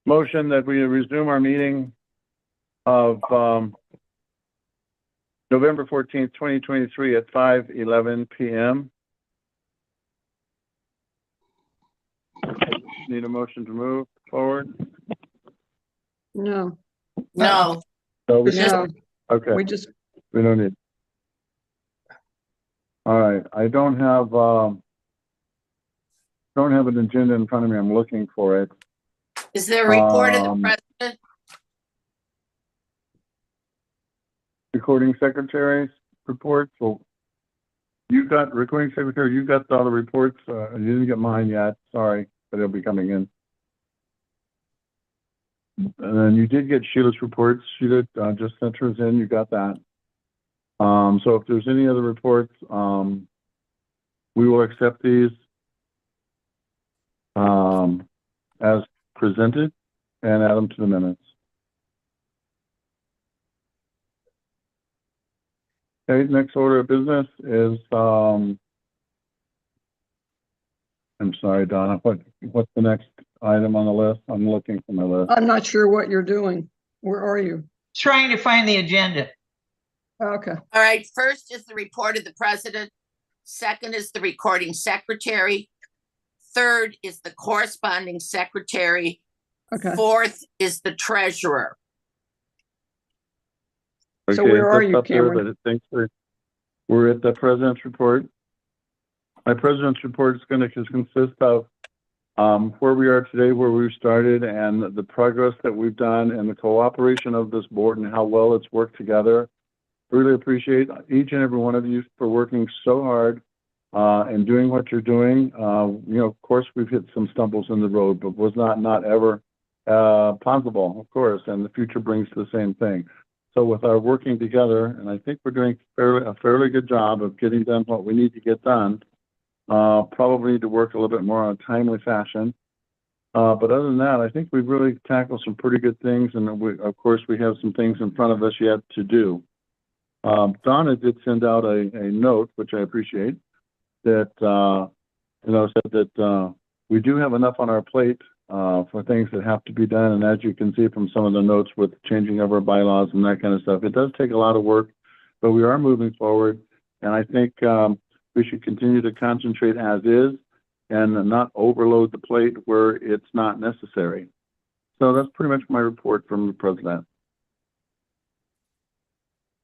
motion that we resume our meeting of November 14th, 2023 at 5:11 p.m. Need a motion to move forward? No. No. No. Okay. We don't need. All right. I don't have an agenda in front of me. I'm looking for it. Is there a report of the president? Recording secretary's report. So you got recording secretary. You got all the reports. You didn't get mine yet. Sorry, but it'll be coming in. And then you did get Sheila's reports. Sheila just sent hers in. You got that. So if there's any other reports, we will accept these as presented and add them to the minutes. Okay, next order of business is I'm sorry, Donna, what's the next item on the list? I'm looking for my list. I'm not sure what you're doing. Where are you? Trying to find the agenda. Okay. All right, first is the report of the president. Second is the recording secretary. Third is the corresponding secretary. Okay. Fourth is the treasurer. Okay, So where are that's you, up there, Cameron? but it thinks we're at the president's report. My president's report is going to consist of where we are today, where we started, and the progress that we've done, and the cooperation of this board and how well it's worked together. Really appreciate each and every one of you for working so hard and doing what you're doing. You know, of course, we've hit some stumbles in the road, but was not ever possible, of course, and the future brings the same thing. So with our working together, and I think we're doing a fairly good job of getting done what we need to get done. Probably need to work a little bit more on a timely fashion. But other than that, I think we've really tackled some pretty good things. And of course, we have some things in front of us yet to do. Donna did send out a note, which I appreciate, that, said that we do have enough on our plate for things that have to be done. And as you can see from some of the notes with changing of our bylaws and that kind of stuff, it does take a lot of work, but we are moving forward. And I think we should continue to concentrate as is and not overload the plate where it's not necessary. So that's pretty much my report from the president.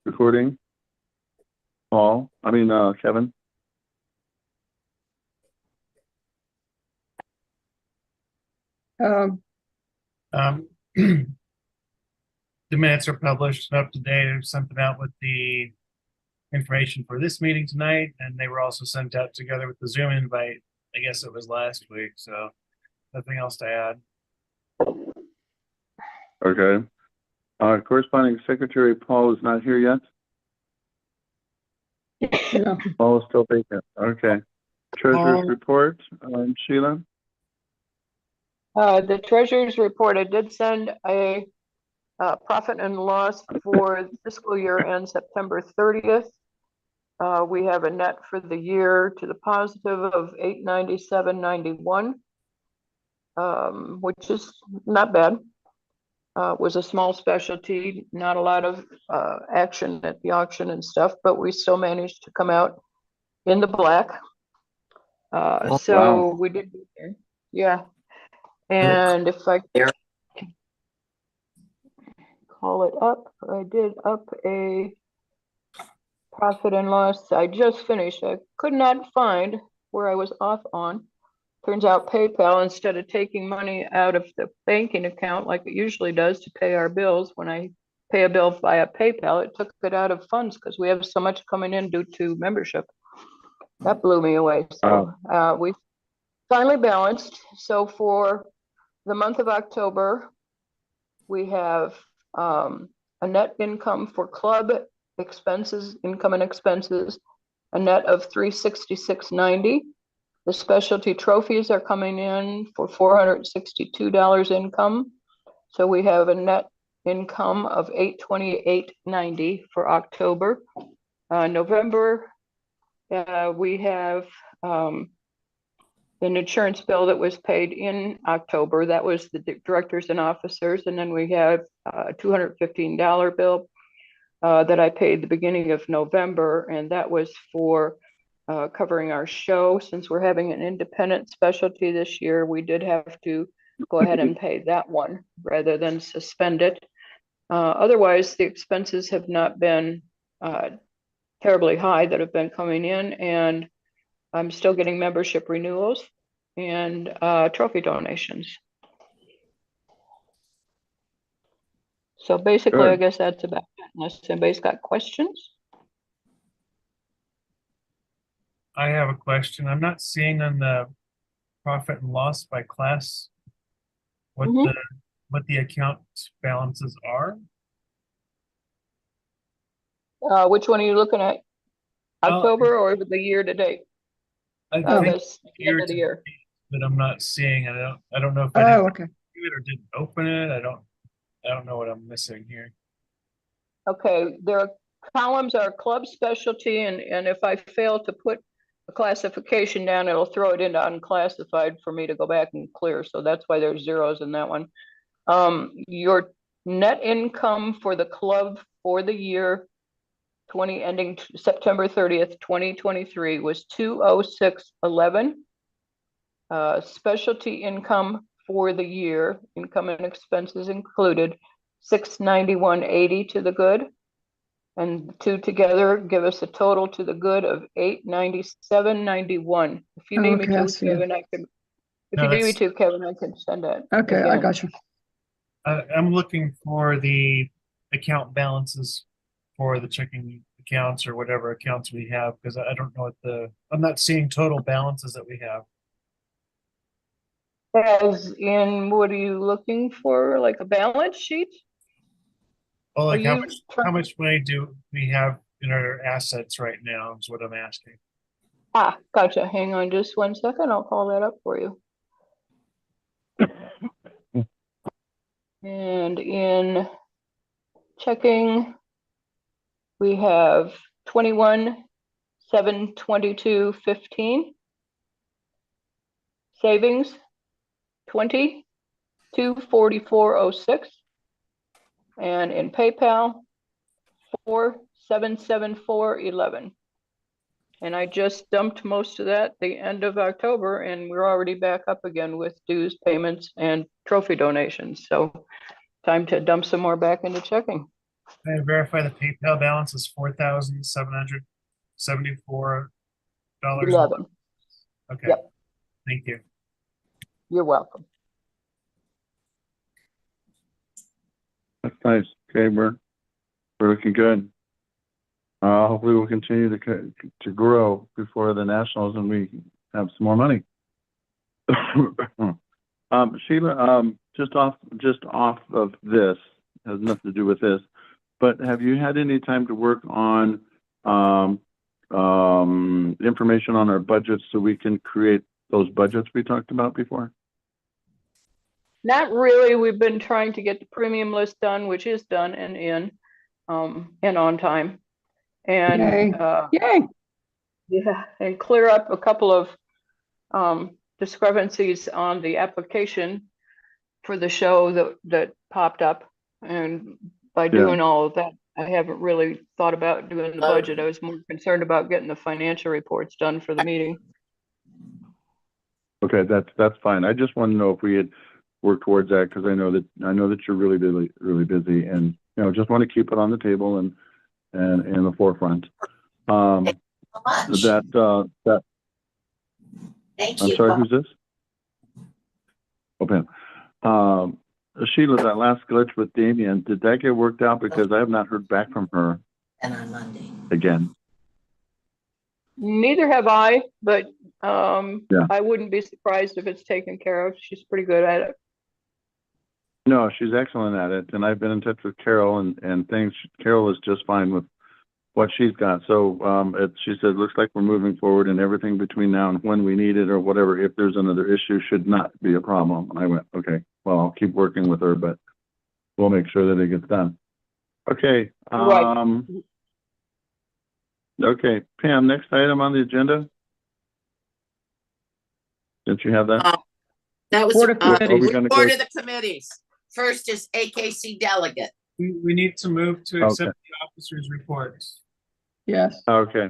Recording. Kevin. The minutes are published and up to date. There's something out with the information for this meeting tonight, and they were also sent out together with the Zoom invite. I guess it was last week, so nothing else to add. Okay. Corresponding secretary Paul is not here yet. Yeah. Paul is still vacant. Okay. Treasurer's report, Sheila. The treasurer's report, I did send a profit and loss for fiscal year end September 30th. We have a net for the year to the positive of $897.91, which is not bad. Was a small specialty, not a lot of action at the auction and stuff, but we still managed to come out in the black. So we did, yeah. And if I call it up, I did up a profit and loss. I just finished. I could not find where I was off on. Turns out PayPal, instead of taking money out of the banking account like it usually does to pay our bills, when I pay a bill via PayPal, it took it out of funds because we have so much coming in due to membership. That blew me away. So we finally balanced. So for the month of October, we have a net income for club expenses, income and expenses, a net of $366.90. The specialty trophies are coming in for $462 income. So we have a net income of $828.90 for October. November, we have an insurance bill that was paid in October. That was the directors and officers. And then we have a $215 bill that I paid the beginning of November, and that was for covering our show. Since we're having an independent specialty this year, we did have to go ahead and pay that one rather than suspend it. Otherwise, the expenses have not been terribly high that have been coming in, and I'm still getting membership renewals and trophy donations. So basically, I Good. guess that's about it, unless anybody's got questions. I have a question. I'm not seeing on the profit and loss by class what Mhm. the account balances are. Which one are you looking at? Oh, October or the year to date? I Oh, think that's the end of the year. but I'm not seeing it. I don't know if I Oh, didn't okay. do it or didn't open it. I don't know what I'm missing here. Okay, there are columns are club specialty, and if I fail to put a classification down, it'll throw it into unclassified for me to go back and clear. So that's why there's zeros in that one. Your net income for the club for the year ending September 30th, 2023 was 206.11. Specialty income for the year, income and expenses included, 691.80 to the good. And the two together give us a total to the good of 897.91. If you need me Okay, I to, see it. Kevin, I can. If No, you need me that's- to, Kevin, I can send that. Okay, I again. got you. I'm looking for the account balances for the checking accounts or whatever accounts we have, because I don't know I'm not seeing total balances that we have. As in, what are you looking for? Like a balance sheet? Well, like Are you how much money do we have in our assets right now is what I'm asking. Gotcha. Hang on just 1 second. I'll call that up for you. And in checking, we have 21,722.15. Savings, 20,244.06. And in PayPal, 4,774.11. And I just dumped most of that the end of October, and we're already back up again with dues, payments, and trophy donations. So time to dump some more back into checking. Can I verify the PayPal balance is $4,774. 11. Okay. Yep. Thank you. You're welcome. That's nice. Okay, we're looking good. Hopefully we'll continue to grow before the nationals and we have some more money. Sheila, just off of this, has nothing to do with this, but have you had any time to work on information on our budgets so we can create those budgets we talked about before? Not really. We've been trying to get the premium list done, which is done and on time. And Yay. Yay. yeah, and clear up a couple of discrepancies on the application for the show that popped up. And by doing all of that, I haven't really thought about doing the budget. I was more concerned about getting the financial reports done for the meeting. Okay, that's fine. I just want to know if we had worked towards that, because I know that you're really busy, and just want to keep it on the table and in the forefront. Thank you so much. Thank I'm you. sorry, who's this? Oh, Pam. Sheila, that last glitch with Damien, did that get worked out? Because I have not heard back from her And on Monday. again. Neither have I, but Yeah. I wouldn't be surprised if it's taken care of. She's pretty good at it. No, she's excellent at it, and I've been in touch with Carol and things. Carol is just fine with what she's got. So she said, looks like we're moving forward, and everything between now and when we need it or whatever, if there's another issue, should not be a problem. And I went, okay, well, I'll keep working with her, but we'll make sure that it gets done. Okay. Right. Okay, Pam, next item on the agenda Since you have that? That was, Board of Committees. gonna go- report of the committees. First is AKC delegate. We need to move to Okay. accept the officers' reports. Yes. Okay.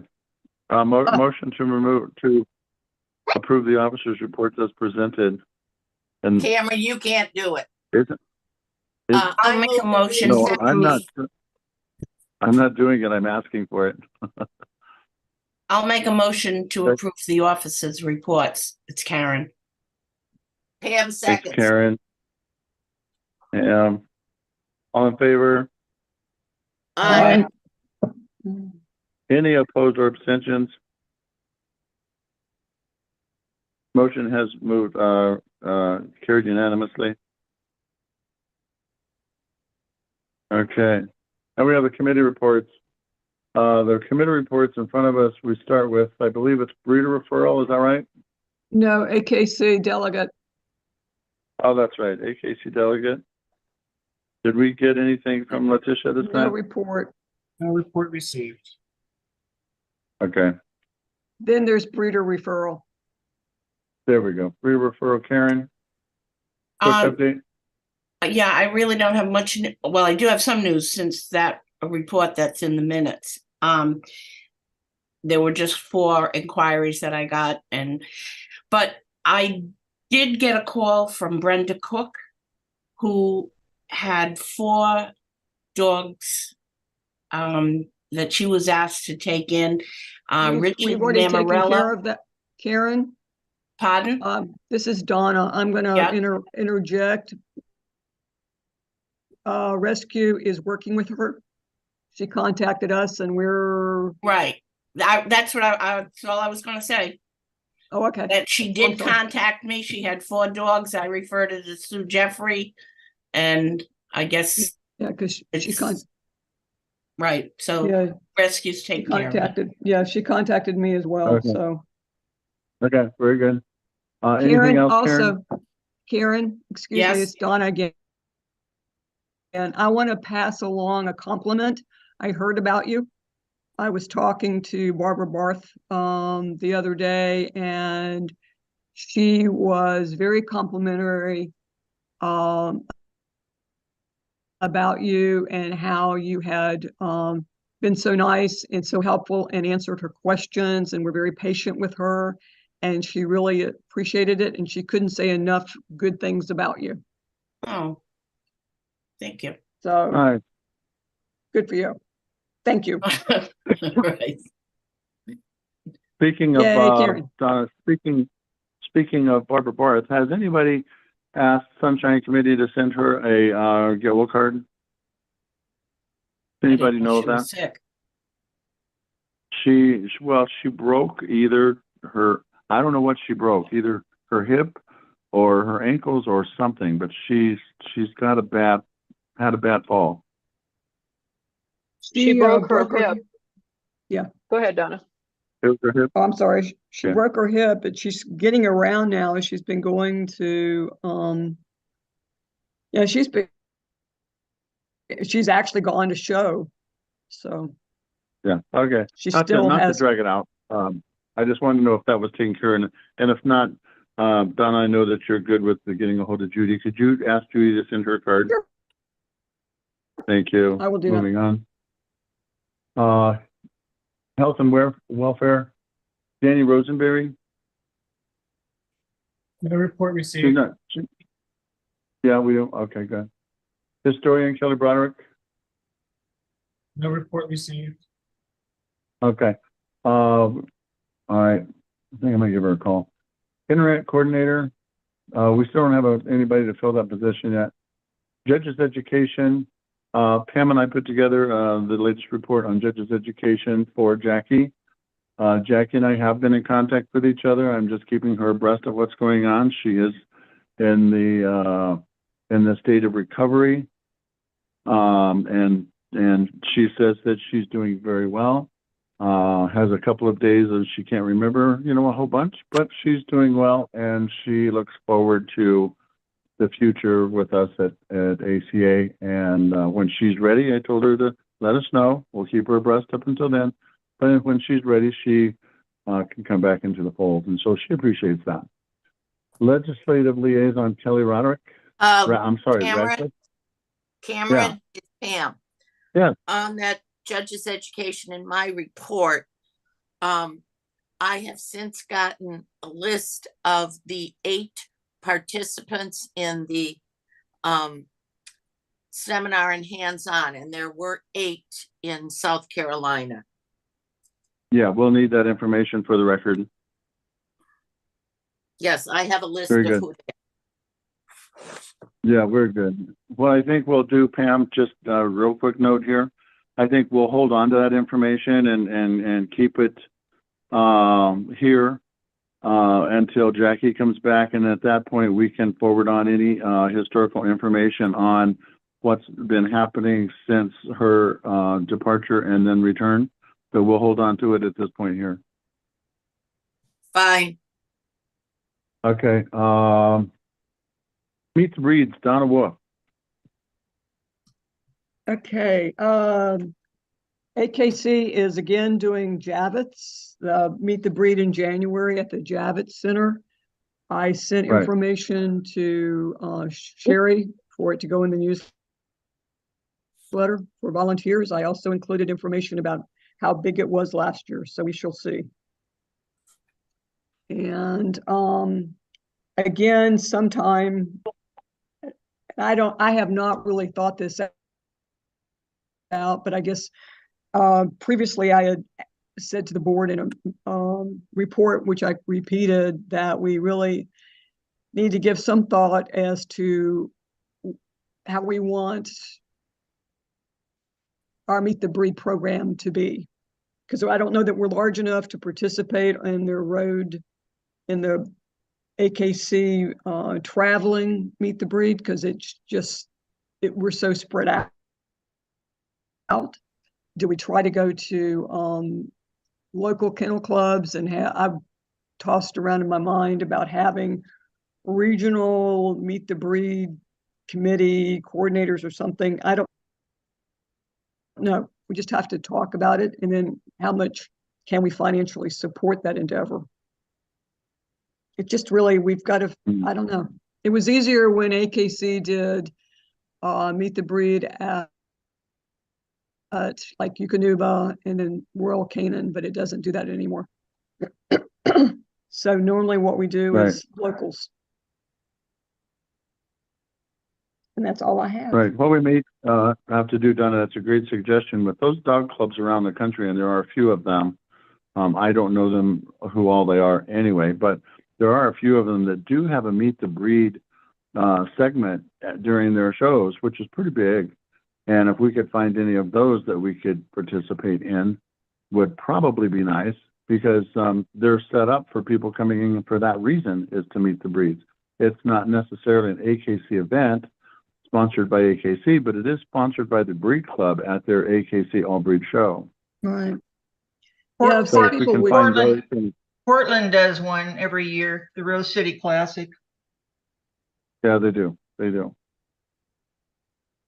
Motion to approve the officers' reports as presented. And Cameron, you can't do it. isn't, I make move a that we motion no, accept I'm not, the- I'm not doing it. I'm asking for it. I'll make a motion to Okay. approve the officers' reports. It's Karen. Pam Thanks, seconds. Karen. All in favor? Aye. Any opposed or abstentions? Motion has moved, carried unanimously. Okay, and we have the committee reports. The committee reports in front of us, we start with, I believe it's breeder referral, is that right? No, AKC delegate. Oh, that's right, AKC delegate. Did we get anything from Letitia this No time? report. No report received. Okay, Then there's breeder referral. there we go. Breeder referral, Karen. Quick update. Yeah, I really don't have much, well, I do have some news since that report that's in the minutes. There were just 4 inquiries that I got but I did get a call from Brenda Cook, who had 4 dogs that she was asked to take in. Richard We've already taken care Namarella, of that. Karen, pardon? this is Donna. I'm gonna Yeah. interject. Rescue is working with her. She contacted us and we're, Right. That's what that's all I was gonna say. oh, okay. That she did sorry. contact me. She had 4 dogs. I referred her to Sue Jeffrey. And I guess, Yeah, because she it's, right, so yeah, rescues take care of it. contacted, yeah, she contacted me as well, Okay. so. Okay, very good. Anything Karen, else, Karen? also, Karen, excuse Yes. me, it's Donna again. And I want to pass along a compliment. I heard about you. I was talking to Barbara Barth the other day, and she was very complimentary about you and how you had been so nice and so helpful and answered her questions and were very patient with her. And she really appreciated it, and she couldn't say enough good things about you. Oh, thank you. So All right, good for you. Thank you. Right. speaking of, Yay, Karen. Donna, speaking of Barbara Barth, has anybody asked Sunshine Committee to send her a yellow card? Anybody know of She was that? sick. She broke either her, I don't know what she broke, either her hip or her ankles or something, but she's got had a bad fall. She broke her broke hip. Yeah. Go ahead, Donna. It was her hip. Oh, I'm sorry. She Yeah. broke her hip, but she's getting around now. And she's been going to, yeah, she's actually gone to show. So Yeah, okay. she Not still to has, drag it out. I just wanted to know if that was taken care of, and if not, Donna, I know that you're good with getting a hold of Judy. Could you ask Judy to send her a card? Sure. Thank you. I will do that. Moving on. Health and welfare, Danny Rosenberry. No report She's received. not. Yeah, we don't. Okay, good. Historian Kelly Broderick. No report received. Okay. All right. I think I'm gonna give her a call. Internet coordinator. We still don't have anybody to fill that position yet. Judges education. Pam and I put together the latest report on judges education for Jackie. Jackie and I have been in contact with each other. I'm just keeping her abreast of what's going on. She is in the state of recovery, and she says that she's doing very well. Has a couple of days that she can't remember, a whole bunch, but she's doing well, and she looks forward to the future with us at ACA. And when she's ready, I told her to let us know. We'll keep her abreast up until then. But when she's ready, she can come back into the fold. And so she appreciates that. Legislative Liaison Kelly Roderick. I'm sorry, Cameron. Radcliffe. Cameron, it's Pam. Yeah. On that judge's education in my report, I have since gotten a list of the 8 participants in the seminar and hands-on, and there were 8 in South Carolina. Yeah, we'll need that information for the record. Yes, I have a list Very of good. who. Yeah, we're good. What I think we'll do, Pam, just a real quick note here. I think we'll hold on to that information and keep it here until Jackie comes back. And at that point, we can forward on any historical information on what's been happening since her departure and then return. So we'll hold on to it at this point here. Fine. Okay. Meet the Breeds, Donna Wolf. Okay, AKC is again doing Javits, Meet the Breed in January at the Javits Center. I sent Right. information to Sherry for it to go in the newsletter for volunteers. I also included information about how big it was last year, so we shall see. And again, sometime, I have not really thought this out, but I guess previously I had said to the board in a report, which I repeated, that we really need to give some thought as to how we want our Meet the Breed program to be. Because I don't know that we're large enough to participate in the road, in the AKC traveling Meet the Breed, because it's just, we're so spread out. Do we try to go to local kennel clubs? And I've tossed around in my mind about having regional Meet the Breed committee coordinators or something. I don't know. We just have to talk about it. And then how much can we financially support that endeavor? It just really, we've got to, I don't know. It was easier when AKC did Meet the Breed at like Eukanuba and then Royal Canin, but it doesn't do that anymore. So normally what we do is locals. And that's all I have. Right. What we may have to do, Donna, that's a great suggestion. With those dog clubs around the country, and there are a few of them, I don't know them, who all they are anyway, but there are a few of them that do have a Meet the Breed segment during their shows, which is pretty big. And if we could find any of those that we could participate in, would probably be nice, because they're set up for people coming in for that reason, is to meet the breeds. It's not necessarily an AKC event sponsored by AKC, but it is sponsored by the Breed Club at their AKC All Breed Show. Right. Port- Yeah, So some if we people can would. find those, Portland. and- Portland does one every year, the Rose City Classic. yeah, they do. They do.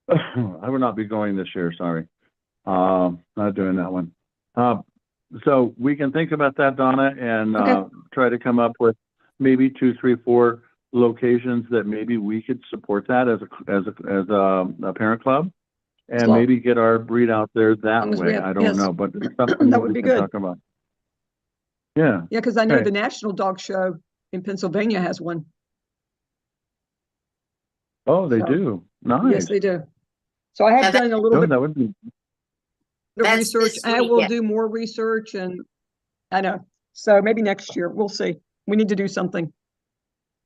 I will not be going this year, sorry. Not doing that one. So we can think about that, Donna, and Okay. try to come up with maybe 2, 3, 4 locations that maybe we could support that as a parent club, and Well, maybe get our breed out there that long as we way. have- I don't yes. know, but it's something That that would we be can good. talk about. Yeah. Yeah, because I know Okay. the National Dog Show in Pennsylvania has one. Oh, they So, do. Yes, Nice. they do. So I have Yeah, that- done a little Oh, bit that would be. of That's research. this I will weekend. do more research, and I know. So maybe next year, we'll see. We need to do something.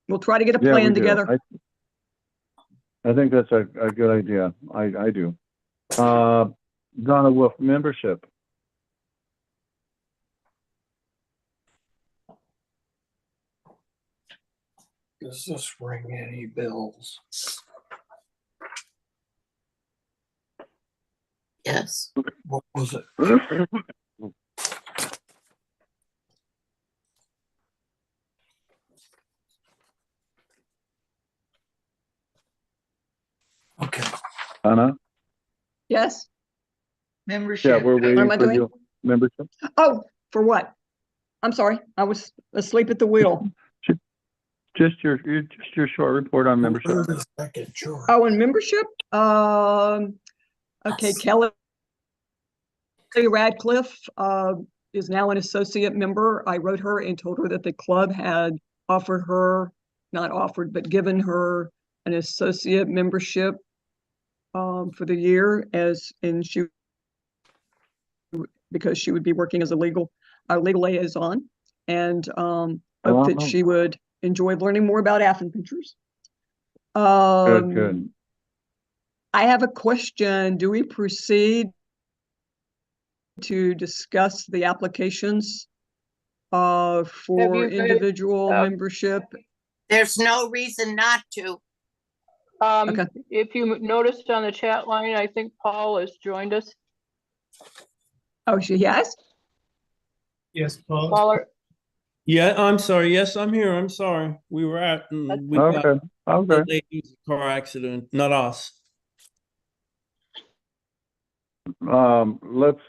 We'll try to get a Yeah, we plan do. together. I think that's a good idea. I do. Donna Wolf, membership. Does this ring any bells? Yes. What was it? Okay. Donna? Yes? Yeah, Membership. we're What waiting am I for doing? you. Membership? Oh, for what? I'm sorry. I was asleep at the wheel. Just your short report on membership. Second, sure. Oh, and membership? Okay, Kelly Radcliffe, is now an associate member. I wrote her and told her that the club had offered her, not offered, but given her an associate membership for the year because she would be working as a legal liaison, and hope that she would enjoy learning more about Athens Pictures. Good. I have a question. Do we proceed to discuss the applications Have for you guys, individual membership? There's no reason not to. Okay. If you noticed on the chat line, I think Paul has joined us. Oh, yes? Yes, Paul. Paul, Yeah, I'm sorry. Yes, I'm here. I'm sorry. We were at, we got Okay. the lady's car accident, not us. Let's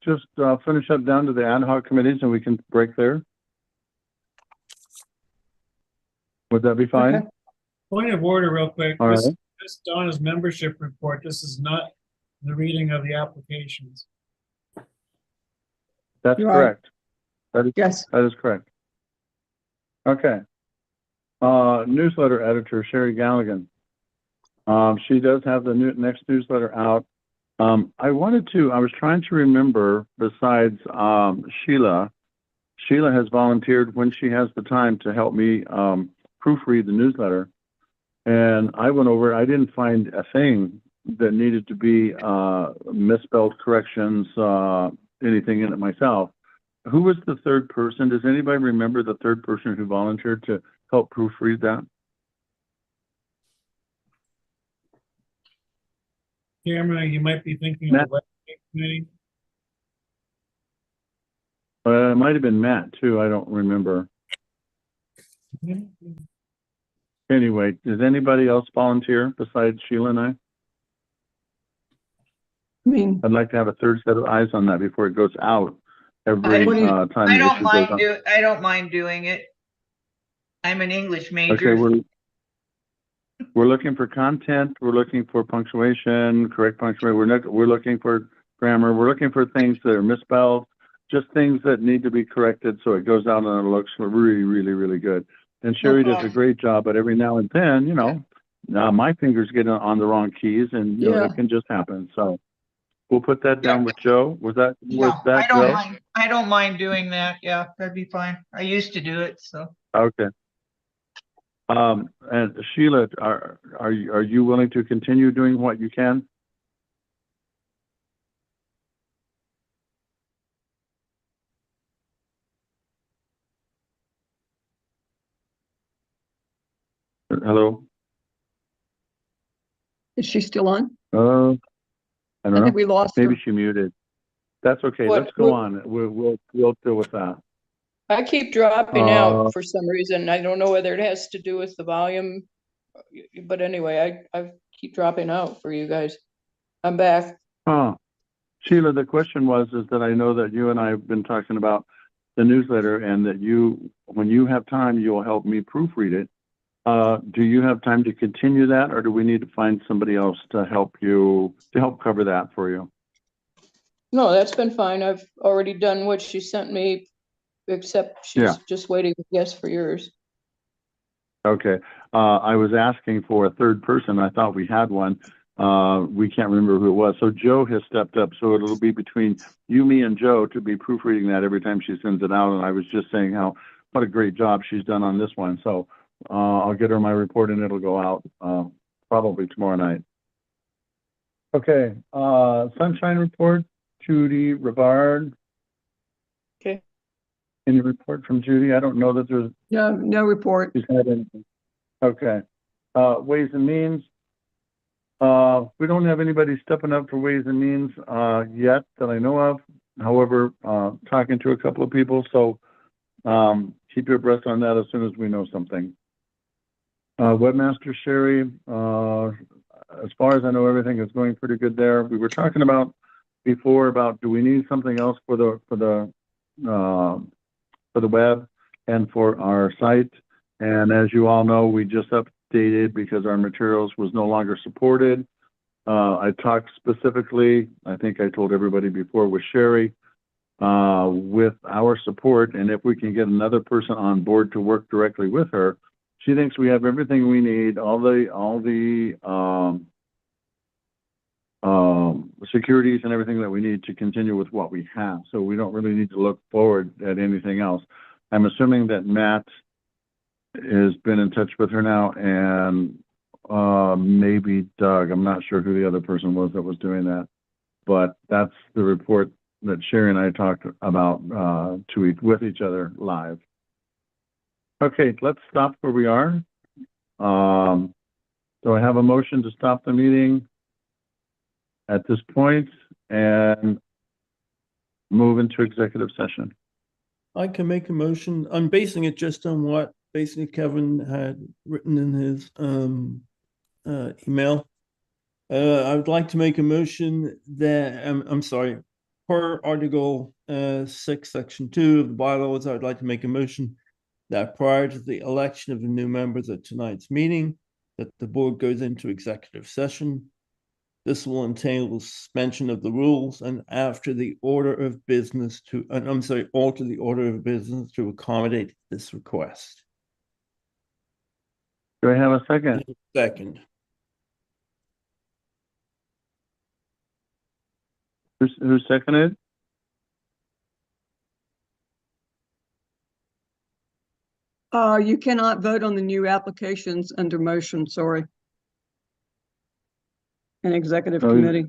just finish up down to the ad hoc committees and we can break there. Would that be fine? Okay. Point of order real quick. All This right. is Donna's membership report. This is not the reading of the applications. That's You are- correct. Yes. That is correct. Okay. Newsletter editor, Sherry Galligan. She does have the next newsletter out. I was trying to remember, besides Sheila has volunteered when she has the time to help me proofread the newsletter. And I went over it. I didn't find a thing that needed to be misspelled corrections, anything in it myself. Who was the third person? Does anybody remember the third person who volunteered to help proofread that? Cameron, you might be thinking Matt. of the website committee. It might have been Matt too. I don't remember. Anyway, does anybody else volunteer besides Sheila and I? I mean, I'd like to have a third set of eyes on that before it goes out every I- time. I the don't issue goes mind on. I don't mind doing it. I'm an English Okay, major. we're looking for content. We're looking for punctuation, correct punctuation. We're looking for grammar. We're looking for things that are misspelled, just things that need to be corrected so it goes out and it looks really, really, really good. And Sherry does a problem. great job, but every now and then, my fingers get on the wrong keys, and Yeah. it can just happen. So we'll put that down with Joe. Was that Yeah, I Joe? don't mind. I don't mind doing that. Yeah, that'd be fine. I used to do it, so. Okay. And Sheila, are you willing to continue doing what you can? Hello? is she still on? I don't I know. think we lost her. Maybe she muted. That's okay. What- Let's go on. We'll deal with that. I keep dropping Uh, out for some reason. I don't know whether it has to do with the volume. But anyway, I keep dropping out for you guys. I'm back. Sheila, the question is that I know that you and I have been talking about the newsletter, and that when you have time, you'll help me proofread it. Do you have time to continue that, or do we need to find somebody else to help cover that for you? No, that's been fine. I've already done what she sent me, except she's Yeah. just waiting, yes, for yours. Okay. I was asking for a third person. I thought we had one. We can't remember who it was. So Joe has stepped up. So it'll be between you, me, and Joe to be proofreading that every time she sends it out. And I was just saying what a great job she's done on this one. So I'll get her my report and it'll go out probably tomorrow night. Okay. Sunshine report, Judy Rivard. Okay. Any report from Judy? I don't know that there's No report. she's had anything. Okay. Ways and Means. We don't have anybody stepping up for Ways and Means yet that I know of. However, talking to a couple of people, so keep your abreast on that as soon as we know something. Webmaster Sherry, as far as I know, everything is going pretty good there. We were talking about before about do we need something else for the web and for our site. And as you all know, we just updated because our materials was no longer supported. I talked specifically, I think I told everybody before, with Sherry, with our support, and if we can get another person on board to work directly with her, she thinks we have everything we need, all the securities and everything that we need to continue with what we have. So we don't really need to look forward at anything else. I'm assuming that Matt has been in touch with her now, and maybe Doug. I'm not sure who the other person was that was doing that, but that's the report that Sherry and I talked about with each other live. Okay, let's stop where we are. So I have a motion to stop the meeting at this point and move into executive session. I can make a motion. I'm basing it just on what basically Kevin had written in his email. I would like to make a motion that, I'm sorry, per Article 6, Section 2 of the bylaws, I would like to make a motion that prior to the election of the new members at tonight's meeting, that the board goes into executive session. This will entail the suspension of the rules and after the order of business to, alter the order of business to accommodate this request. Do I have a second? Second. Who seconded? You cannot vote on the new applications under motion, sorry. An executive Oh, committee.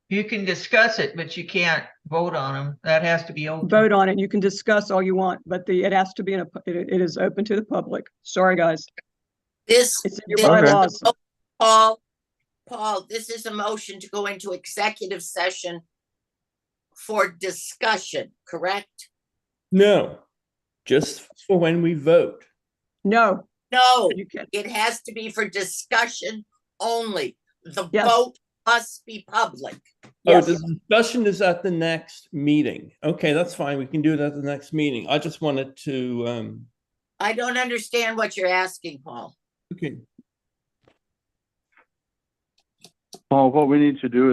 You can discuss it, but you can't vote on them. That has to be open. Vote on it. You can discuss all you want, but it has to be it is open to the public. Sorry, guys. This, It's in your this- bylaws. Paul, this is a motion to go into executive session for discussion, correct? No, just for when we vote. No, No, you can't. it has to be for discussion only. The Yes. vote must be public. Yes. Oh, the discussion is at the next meeting. Okay, that's fine. We can do it at the next meeting. I just wanted to, I don't understand what you're asking, Paul. okay. Paul, what we need to do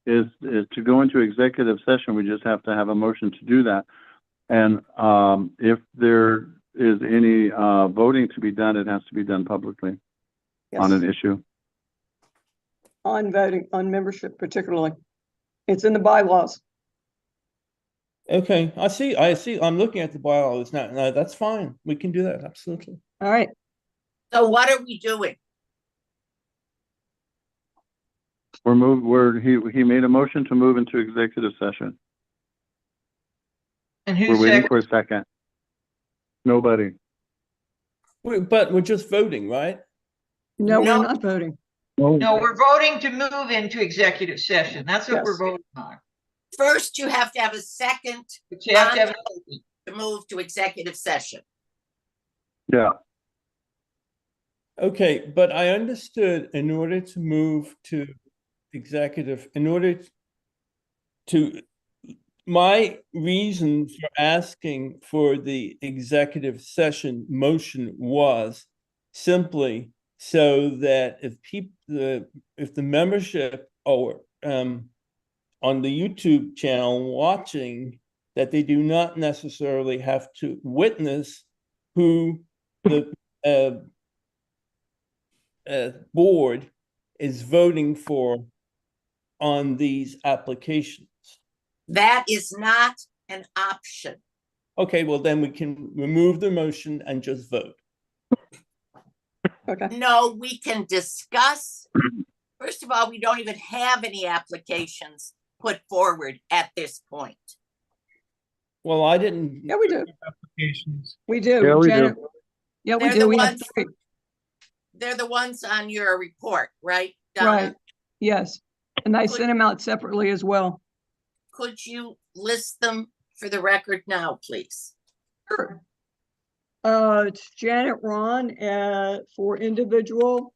is to go into executive session. We just have to have a motion to do that. And if there is any voting to be done, it has to be done publicly on an issue. On voting, on membership particularly. It's in the bylaws. Okay, I see. I'm looking at the bylaws now. No, that's fine. We can do that. Absolutely. All right. So what are we doing? He made a motion to move into executive session. And We're who's waiting second? for a second. Nobody. But we're just voting, right? No, No. we're not voting. No, we're voting to move into executive session. That's what we're Yes. voting on. First, you have to have a second But you have to have, to move to executive session. Yeah. Okay, but I understood in order to move to executive, my reason for asking for the executive session motion was simply so that if the membership or on the YouTube channel watching, that they do not necessarily have to witness who the board is voting for on these applications. That is not an option. Okay, well then we can remove the motion and just vote. Okay. No, we can discuss. First of all, we don't even have any applications put forward at this point. Well, I didn't. Yeah, we do. Applications. We do. Yeah, we Janet. do. Yeah, we They're do. the We have ones- 3. They're the ones on your report, right, Donna? Right. Yes. And I sent them out separately as well. Could you list them for the record now, please? Sure. It's Janet Ron for individual.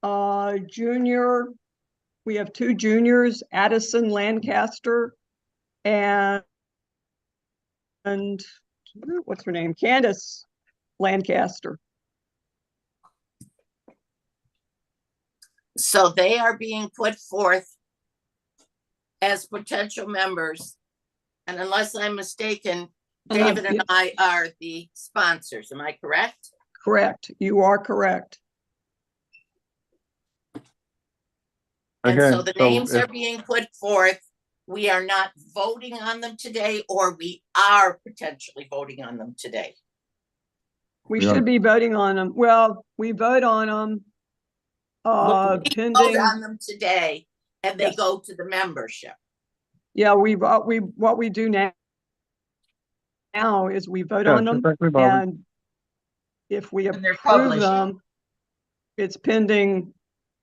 Junior, we have 2 juniors, Addison Lancaster and what's her name? Candace Lancaster. So they are being put forth as potential members. And unless I'm mistaken, David and I are the sponsors. Am I correct? Correct. You are correct. And Okay, so the so names are being put forth. We are not voting on them today, or we are potentially voting on them today. We Yeah. should be voting on them. Well, we vote on them. We vote Pending. on them today, and they Yes. go to the membership. Yeah, what we do now is we vote Yeah, on them, just like we've always- and if we And they're approve published. them, it's pending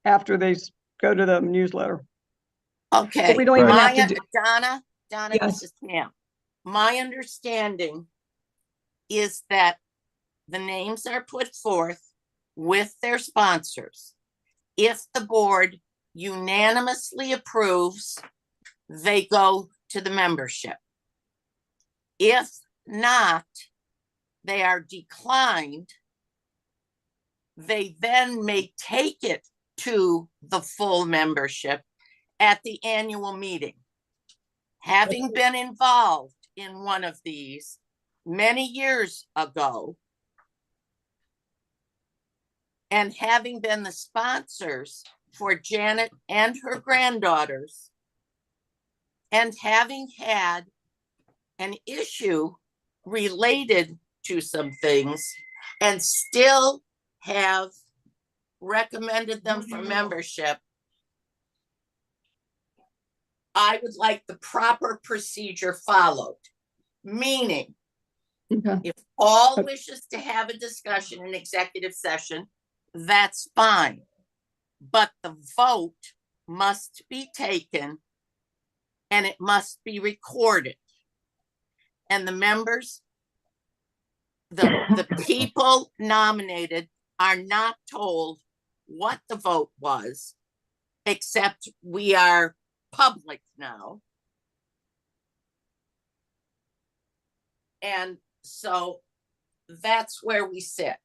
after they go to the newsletter. Okay. But we don't even have My- to do. Donna, Yes. this is Pam. My understanding is that the names are put forth with their sponsors. If the board unanimously approves, they go to the membership. If not, they are declined. They then may take it to the full membership at the annual meeting. Having been involved in one of these many years ago, and having been the sponsors for Janet and her granddaughters, and having had an issue related to some things, and still have recommended them for membership, I would like the proper procedure followed. Meaning, Okay. if Paul wishes to have a discussion in executive session, that's fine. But the vote must be taken and it must be recorded. And the members, the people nominated are not told what the vote was, except we are public now. And so that's where we sit.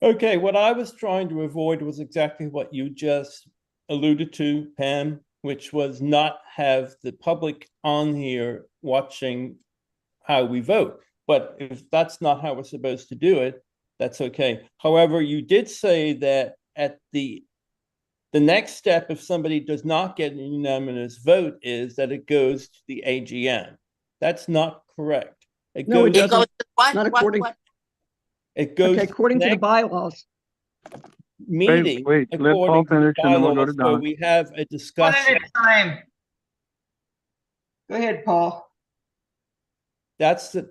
Okay, what I was trying to avoid was exactly what you just alluded to, Pam, which was not have the public on here watching how we vote. But if that's not how we're supposed to do it, that's okay. However, you did say that at the next step, if somebody does not get a unanimous vote, is that it goes to the AGM. That's not correct. No, it It doesn't. goes to what? Not according- It goes Okay, according to the next bylaws. meeting. wait, let Paul according to the finish and then we'll go to bylaws, where Don. we have a One discussion. at a time. Go ahead, Paul. That's the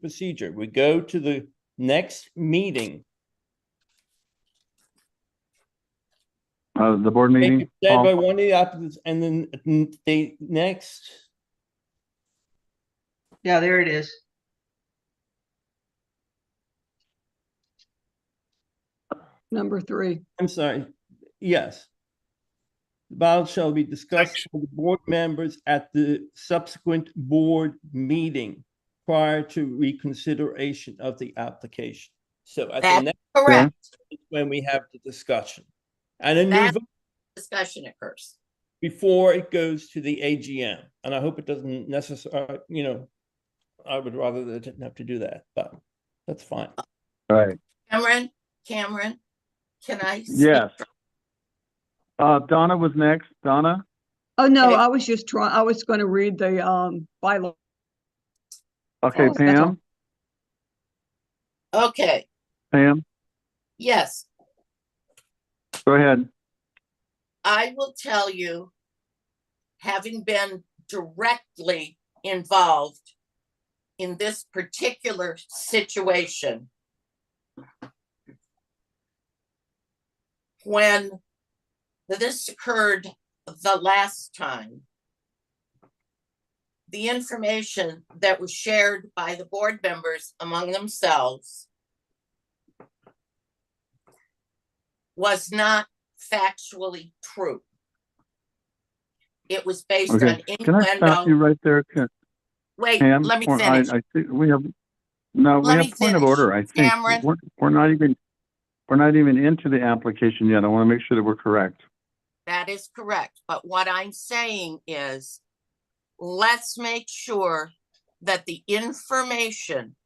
procedure. We go to the next meeting. The board Make meeting. it said by Paul? one of the applicants, and then the next, Yeah, there it is. Number 3. I'm sorry, yes. The ballot shall be discussed with the board members at the subsequent board meeting prior to reconsideration of the application. So at the That's next, correct. is when we have the discussion. And a new That- vote Discussion occurs. before it goes to the AGM. And I hope it doesn't necessarily, I would rather that it didn't have to do that, but that's fine. All right, Cameron, can I? speak? yes. Donna was next. Donna? Oh, no, Okay. I was going to read the bylaw. Okay, Oh, that's Pam? Okay, Pam, yes, go ahead. I will tell you, having been directly involved in this particular situation, when this occurred the last time, the information that was shared by the board members among themselves was not factually true. It was based on Okay, can I stop you innuendo. right there? Wait, Pam, let me or finish. I think we have, no, we Let have me point of finish. order, I think. Cameron? We're not even into the application yet. I want to make sure that we're correct. That is correct. But what I'm saying is, let's make sure that the information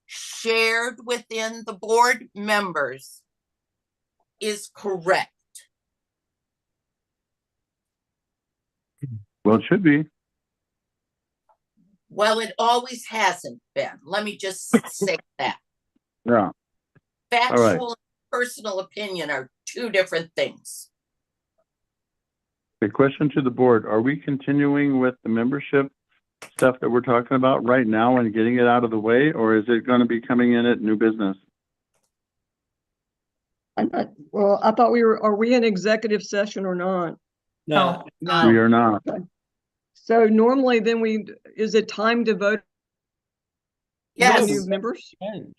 shared within the board members is correct. Well, it should be. Well, it always hasn't been. Let me just say that. Yeah. Factual and personal opinion are two different things. A question to the board. Are we continuing with the membership stuff that we're talking about right now and getting it out of the way, or is it going to be coming in at new business? Well, I thought are we in executive session or not? No, We are not. So normally then is it time to vote on Yes, new members? And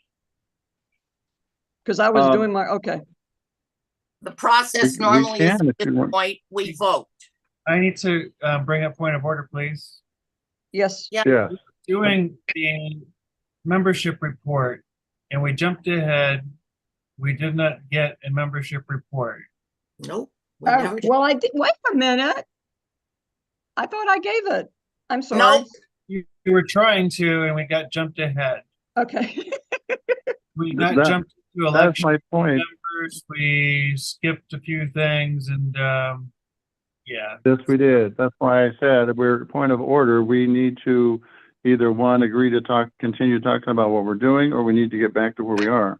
Because I was Um, doing okay. the process we normally is can at if you this want. point, we vote. I need to bring up point of order, please. Yes. Yeah. Yes. Doing the membership report, and we jumped ahead. We did not get a membership report. Nope. we Oh, never did. well, I did. Wait a minute. I thought I gave it. I'm sorry. Nope. You were trying to, and we got jumped ahead. Okay. We got That- jumped to That's election my point. members. We skipped a few things, and yeah. Yes, we did. That's why I said we're point of order. We need to either one, agree to continue talking about what we're doing, or we need to get back to where we are.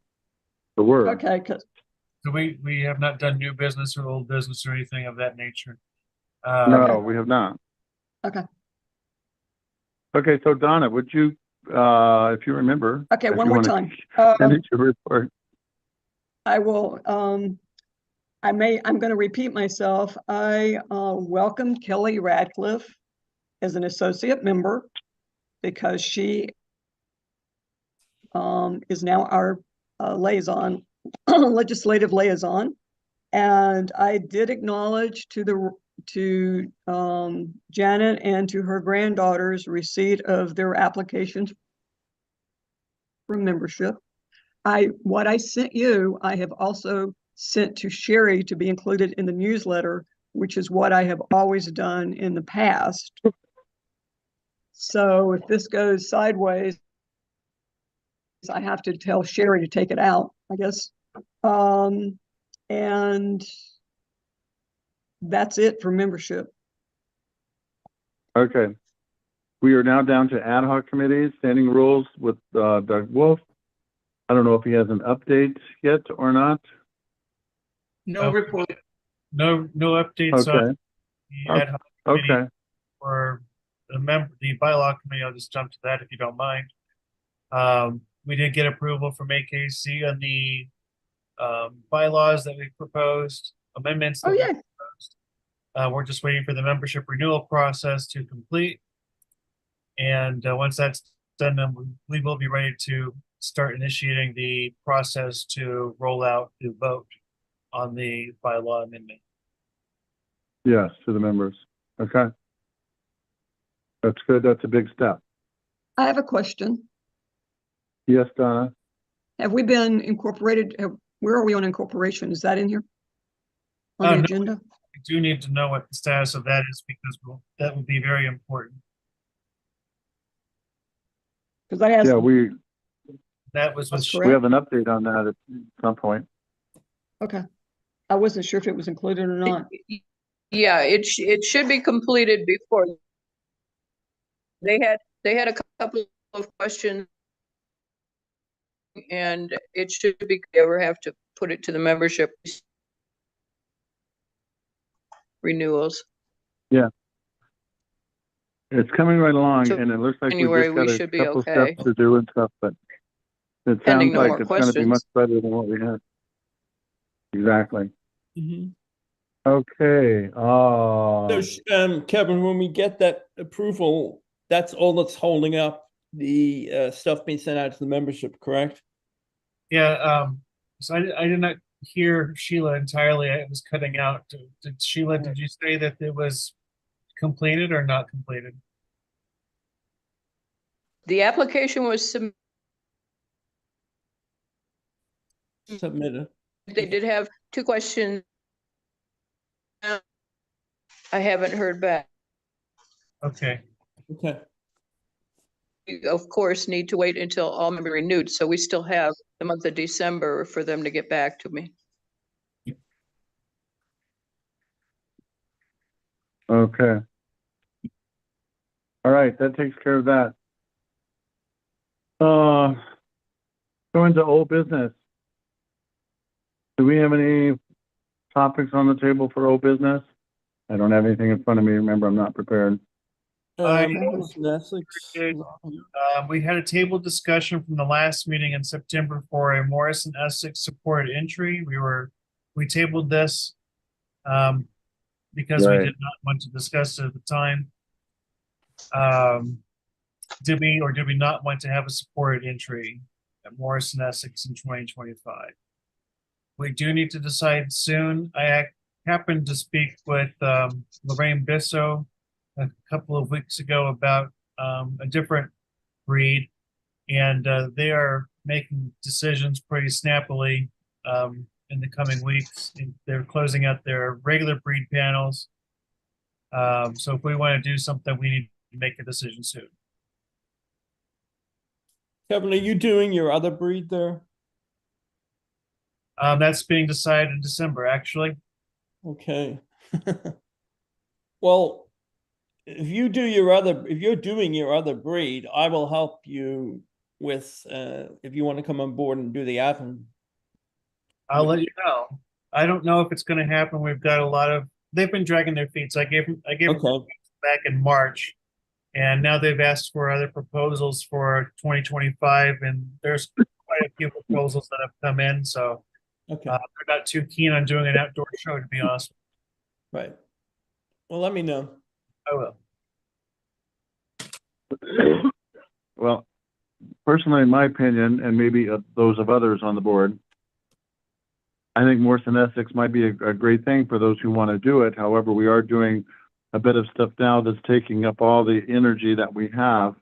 The word. Okay. So we have not done new business or old business or anything of that nature. No, we have not. Okay. Okay, so Donna, would you, if you remember. Okay. if One you more wanna time. Finish your report. I will, I'm going to repeat myself. I welcome Kelly Radcliffe as an associate member because she is now our liaison, legislative liaison. And I did acknowledge to Janet and to her granddaughters receipt of their applications for membership. What I sent you, I have also sent to Sherry to be included in the newsletter, which is what I have always done in the past. So if this goes sideways, I have to tell Sherry to take it out, I guess. And that's it for membership. Okay. We are now down to ad hoc committees, standing rules with Doug Wolf. I don't know if he has an update yet or not. no report. No updates on Okay, the ad hoc committee okay. or the bylaw committee. I'll just jump to that if you don't mind. We did get approval from AKC on the bylaws that we proposed, amendments. Oh, that we yeah. proposed. We're just waiting for the membership renewal process to complete. And once that's done, then we will be ready to start initiating the process to roll out the vote on the bylaw amendment. Yes, to the members. Okay. That's good. That's a big step. I have a question. Yes, Donna? Have we been incorporated? Where are we on incorporation? Is that in here? On the No. agenda? We do need to know what the status of that is because that would be very important. Because I asked. Yeah, we That was with That's have correct. an update on that at some point. Okay. I wasn't sure if it was included or not. Yeah, it should be completed before. They had a couple of questions. And it should be, ever have to put it to the membership renewals. It's coming right along, So and it looks like we January, just we got a should be couple okay. steps to do and stuff, but it Pending sounds no like more it's gonna be much questions. better than what we had. Exactly. Mhm. Okay, So, Kevin, when we get that approval, that's all that's holding up the stuff being sent out to the membership, correct? Yeah, so I did not hear Sheila entirely. I was cutting out. Sheila, did you say that it was completed or not completed? The application was submitted. they did have 2 questions. I haven't heard back. Okay, Okay, We, of course, need to wait until all members renewed, so we still have the month of December for them to get back to me. Okay. All right, that takes care of that. Going to old business. Do we have any topics on the table for old business? I don't have anything in front of me. Remember, I'm not prepared. Morrison Essex. we had a table discussion from the last meeting in September for a Morrison Essex supported entry. We tabled this because we Right. did not want to discuss it at the time. Did we or did we not want to have a supported entry at Morrison Essex in 2025? We do need to decide soon. I happened to speak with Lorraine Bisso a couple of weeks ago about a different breed, and they are making decisions pretty snappily in the coming weeks. They're closing out their regular breed panels. So if we want to do something, we need to make a decision soon. Kevin, are you doing your other breed there? That's being decided in December, actually. Okay. Well, if you're doing your other breed, I will help you with, if you want to come on board and do the admin. I'll let you know. I don't know if it's going to happen. We've got they've been dragging their feet. So I gave them Okay, back in March, and now they've asked for other proposals for 2025, and there's quite a few proposals that have come in. So okay, they're not too keen on doing an outdoor show, to be honest. right. Well, let me know. I will. Well, personally, in my opinion, and maybe those of others on the board, I think Morrison Essex might be a great thing for those who want to do it. However, we are doing a bit of stuff now that's taking up all the energy that we have.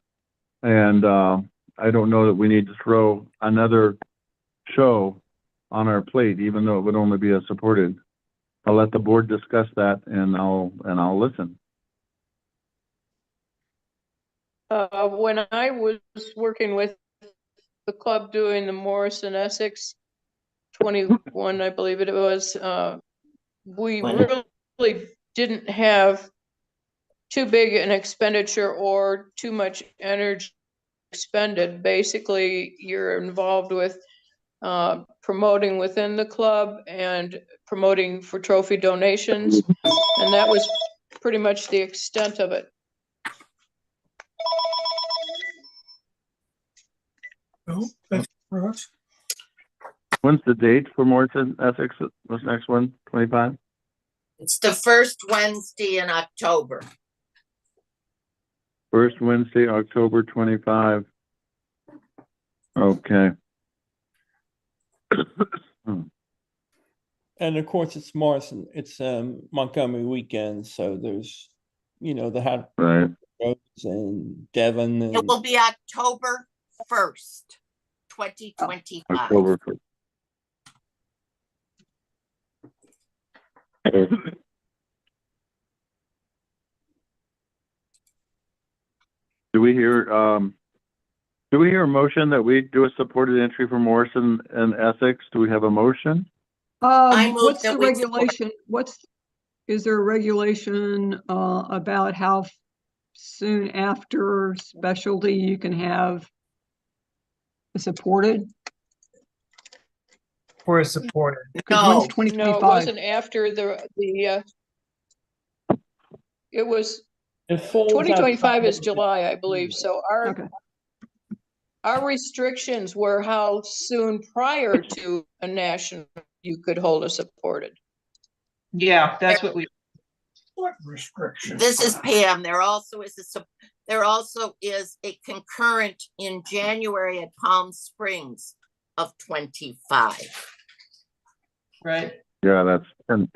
And I don't know that we need to throw another show on our plate, even though it would only be a supported. I'll let the board discuss that, and I'll listen. When I was working with the club doing the Morrison Essex 21, I believe it was, we really didn't have too big an expenditure or too much energy expended. Basically, you're involved with promoting within the club and promoting for trophy donations, and that was pretty much the extent of it. Oh, that's for us. When's the date for Morrison Essex? What's the next one? 25? It's the first Wednesday in October. First Wednesday, October 25. Okay. And of course, it's Morrison. It's Montgomery weekend, so there's, the hat Right. and Devon It and will be October 1st, 2025. October 1st. Do we hear a motion that we do a supported entry for Morrison and Essex? Do we have a motion? I move What's that the we support- regulation? Is there a regulation about how soon after specialty you can have supported? For a supporter. Because No. when's No, it 2025? wasn't after it was, it falls 2025 is outside- July, I believe, so Okay. our restrictions were how soon prior to a national you could hold a supported. Yeah, that's what we, What restrictions? This is Pam. There also is a concurrent in January at Palm Springs of 25. right? Yeah, that's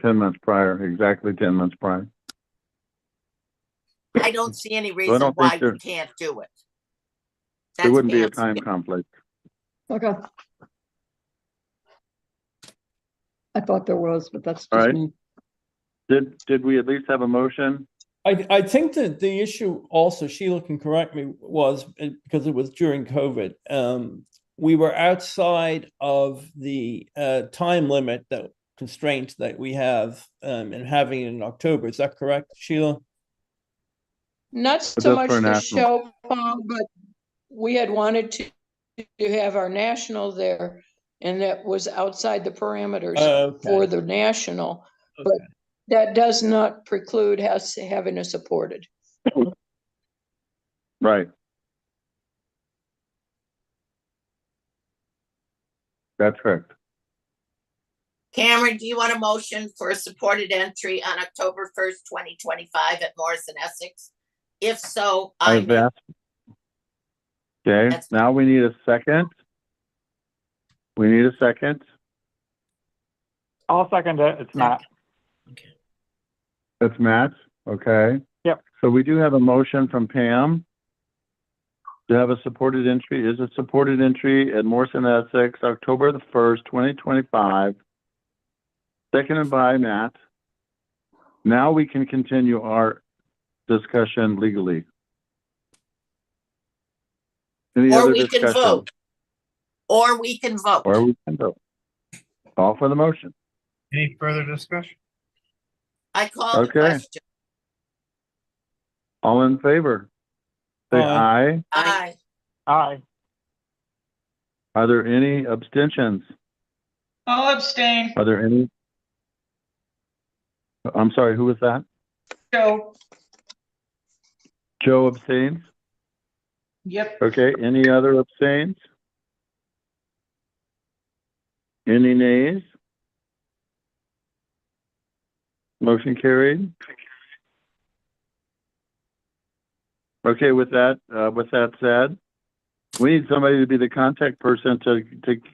10 months prior, exactly 10 months prior. I don't see any I reason don't why think we there- can't do it. There That's wouldn't be a Pam's. time conflict. Okay. I thought there was, but that's All just right. me. Did we at least have a motion? I think that the issue also, Sheila can correct me, was because it was during COVID. We were outside of the time limit that constraint that we have in having it in October. Is that correct, Sheila? Not But so that's much for a the national. show, Paul, but we had wanted to have our national there, and that was outside the parameters for Okay. the national. But Okay. that does not preclude us having it supported. Right. That's correct. Cameron, do you want a motion for a supported entry on October 1st, 2025 at Morrison, Essex? If so, I I've make. asked. Okay, That's- now we need a second. We need a second. I'll second it. It's Matt. Okay. That's Matt. Okay. Yep. So we do have a motion from Pam to have a supported entry. Is a supported entry at Morrison, Essex, October the 1st, 2025. Seconded by Matt. Now we can continue our discussion legally. Any Or other we can discussion? vote. Or we can vote. Or we can vote. Call for the motion. Any further discussion? I call the Okay. question. All in favor? Say Aye. aye. Aye. Aye. Are there any abstentions? I'll abstain. Are there any? I'm sorry, who was that? Joe. Joe abstains? Yep. Okay, any other abstains? Any nays? Motion carried. Okay, with that said, we need somebody to be the contact person to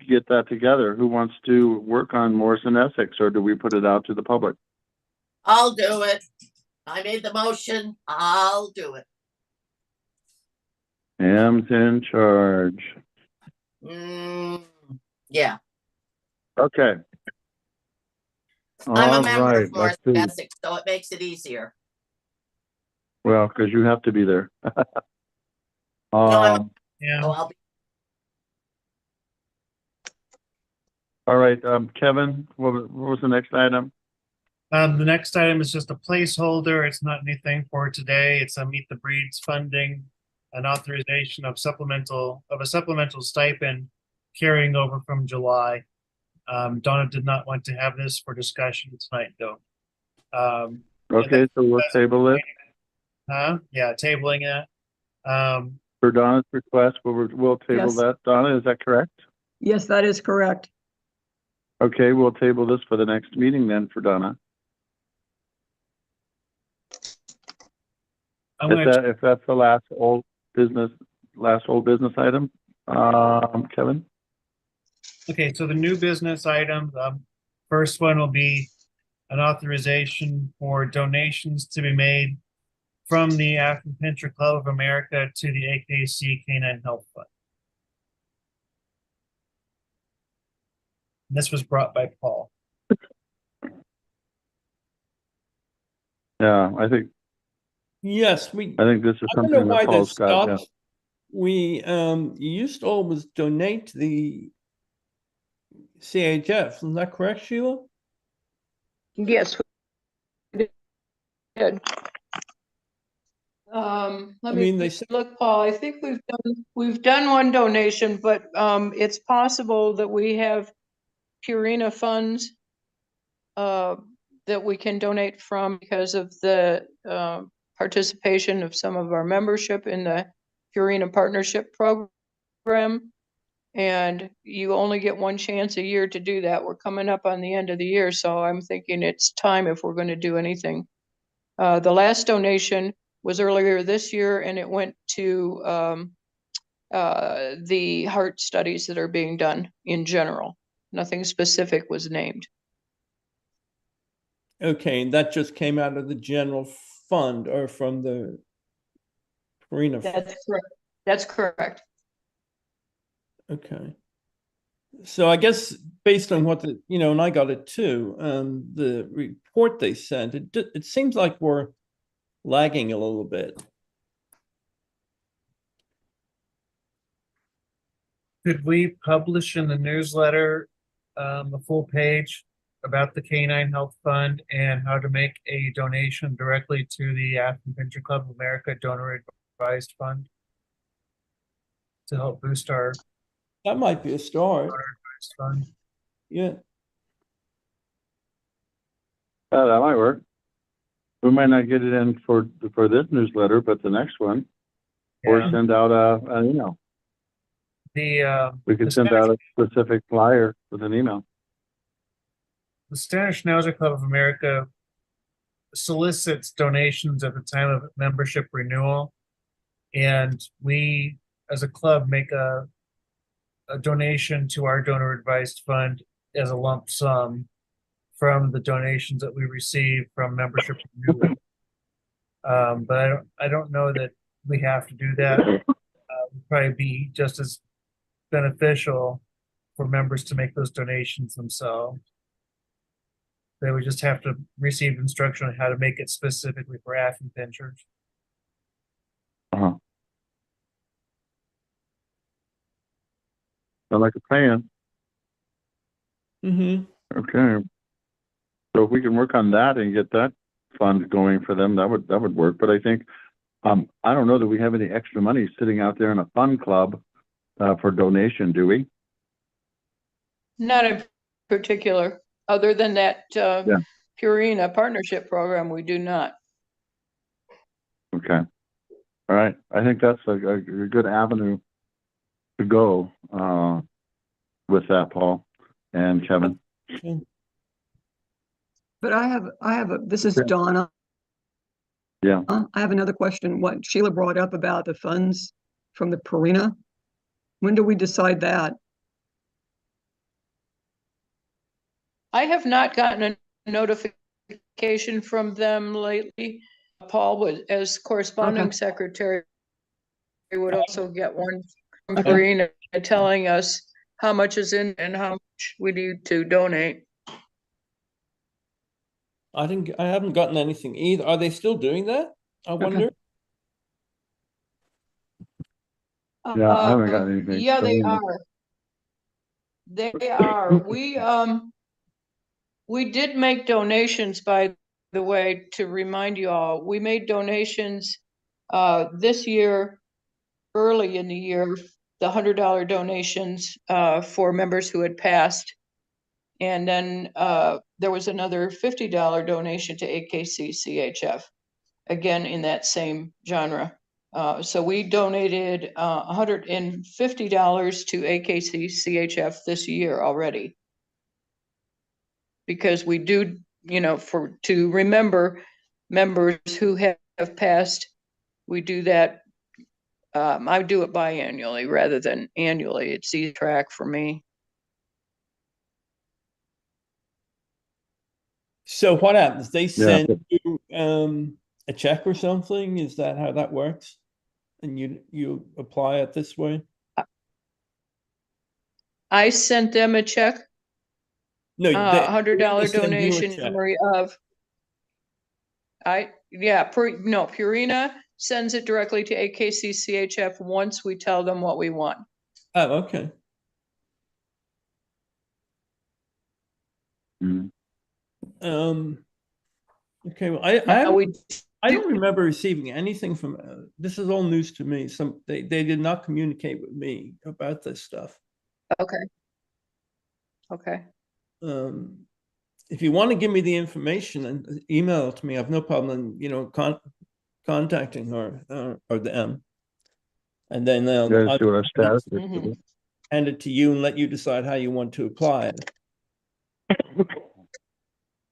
get that together. Who wants to work on Morrison, Essex, or do we put it out to the public? I'll do it. I made the motion. I'll do it. Pam's in charge. Yeah, Okay. I'm a All member right, of let's Morrison, see. Essex, so it makes it easier. Well, because you have to be there. I'm- Yeah. So I'll be. All right, Kevin, what was the next item? The next item is just a placeholder. It's not anything for today. It's a Meet the Breeds funding, an authorization of a supplemental stipend carrying over from July. Donna did not want to have this for discussion tonight, though. Okay, so we'll table it Yeah, tabling it. for Donna's request. We'll table Yes. that. Donna, is that correct? Yes, that is correct. Okay, we'll table this for the next meeting then for Donna. I'm gonna If that's the last old business item, Kevin? Okay, so the new business items, first one will be an authorization for donations to be made from the African Pincher Club of America to the AKC Canine Health Fund. This was brought by Paul. Yeah, I think Yes, this is I don't know something why that Paul's this got. Yeah. stopped. We used to always donate to the CHF. Isn't that correct, Sheila? Yes. we did. Let me mean, they said look, Paul, I think we've done one donation, but it's possible that we have Purina funds that we can donate from because of the participation of some of our membership in the Purina Partnership Program. And you only get one chance a year to do that. We're coming up on the end of the year, so I'm thinking it's time if we're going to do anything. The last donation was earlier this year, and it went to the heart studies that are being done in general. Nothing specific was named. okay, and that just came out of the general fund or from the Purina. That's correct. That's correct. Okay. So I guess based on what and I got it too, the report they sent, it seems like we're lagging a little bit. Could we publish in the newsletter, a full page about the Canine Health Fund and how to make a donation directly to the African Pincher Club of America Donor Advised Fund to help boost our That might be a start. donor advised fund? Yeah. That might work. We might not get it in for this newsletter, but the next one, or Yeah. send out an email. We could The send Spanish- out a specific flyer with an email. The Spanish Schnauzer Club of America solicits donations at the time of membership renewal. And we, as a club, make a donation to our donor advised fund as a lump sum from the donations that we receive from membership renewal. But I don't know that we have to do that. Would probably be just as beneficial for members to make those donations themselves. They would just have to receive instruction on how to make it specifically for African pinchers. Uh-huh. Sound like a plan. Mm-hmm. Okay. So if we can work on that and get that fund going for them, that would work. But I think, I don't know that we have any extra money sitting out there in a fund club for donation, do we? Not in particular, other than that Purina partnership program, we do not. Okay. All right. I think that's a good avenue to go with that, Paul and Kevin. But this is Yeah. Donna. Yeah. I have another question. What Sheila brought up about the funds from the Purina. When do we decide that? I have not gotten a notification from them lately. Paul was, as corresponding Okay. secretary, would also get one from Okay. Purina telling us how much is in and how much we need to donate. I think I haven't gotten anything either. Are they still doing that? I wonder. Yeah, I haven't got anything. Yeah, they So, are. They are. We did make donations, by the way, to remind you all. We made donations this year, early in the year, the $100 donations for members who had passed. And then there was another $50 donation to AKC CHF, again in that same genre. So we donated $150 to AKC CHF this year already. Because we do, to remember members who have passed, we do that. I do it biannually rather than annually. It's easy track for me. So what happens? They Yeah. send you a check or something? Is that how that works? And you apply it this way? I sent them a check, No, $100 they send you a donation check. Purina sends it directly to AKC CHF once we tell them what we want. Oh, okay. mm. Okay. Well, Now, I don't remember receiving anything from. This is all news to me. They did not communicate with me about this stuff. Okay. If you want to give me the information and email it to me, I have no problem in contacting her or them, and then You guys see what our status is. Mhm. hand it to you and let you decide how you want to apply it.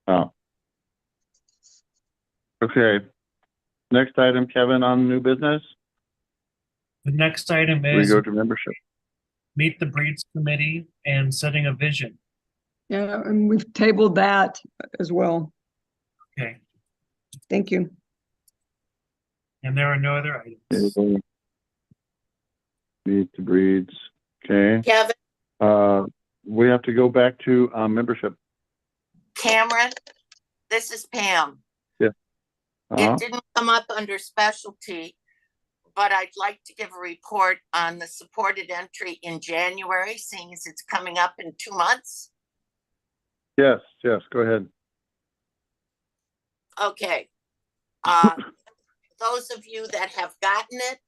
Oh. Okay. Next item, Kevin, on new business. The next item We is go to membership. meet the breeds committee and setting a vision. Yeah, and we've tabled that as well. Okay, Thank you. and there are no other items. Meet the breeds Okay, Kevin, we have to go back to, membership. Cameron, this is Pam. Uh-huh. It didn't come up under specialty, but I'd like to give a report on the supported entry in January, seeing as it's coming up in 2 months. Yes, go ahead. Okay. Those of you that have gotten it,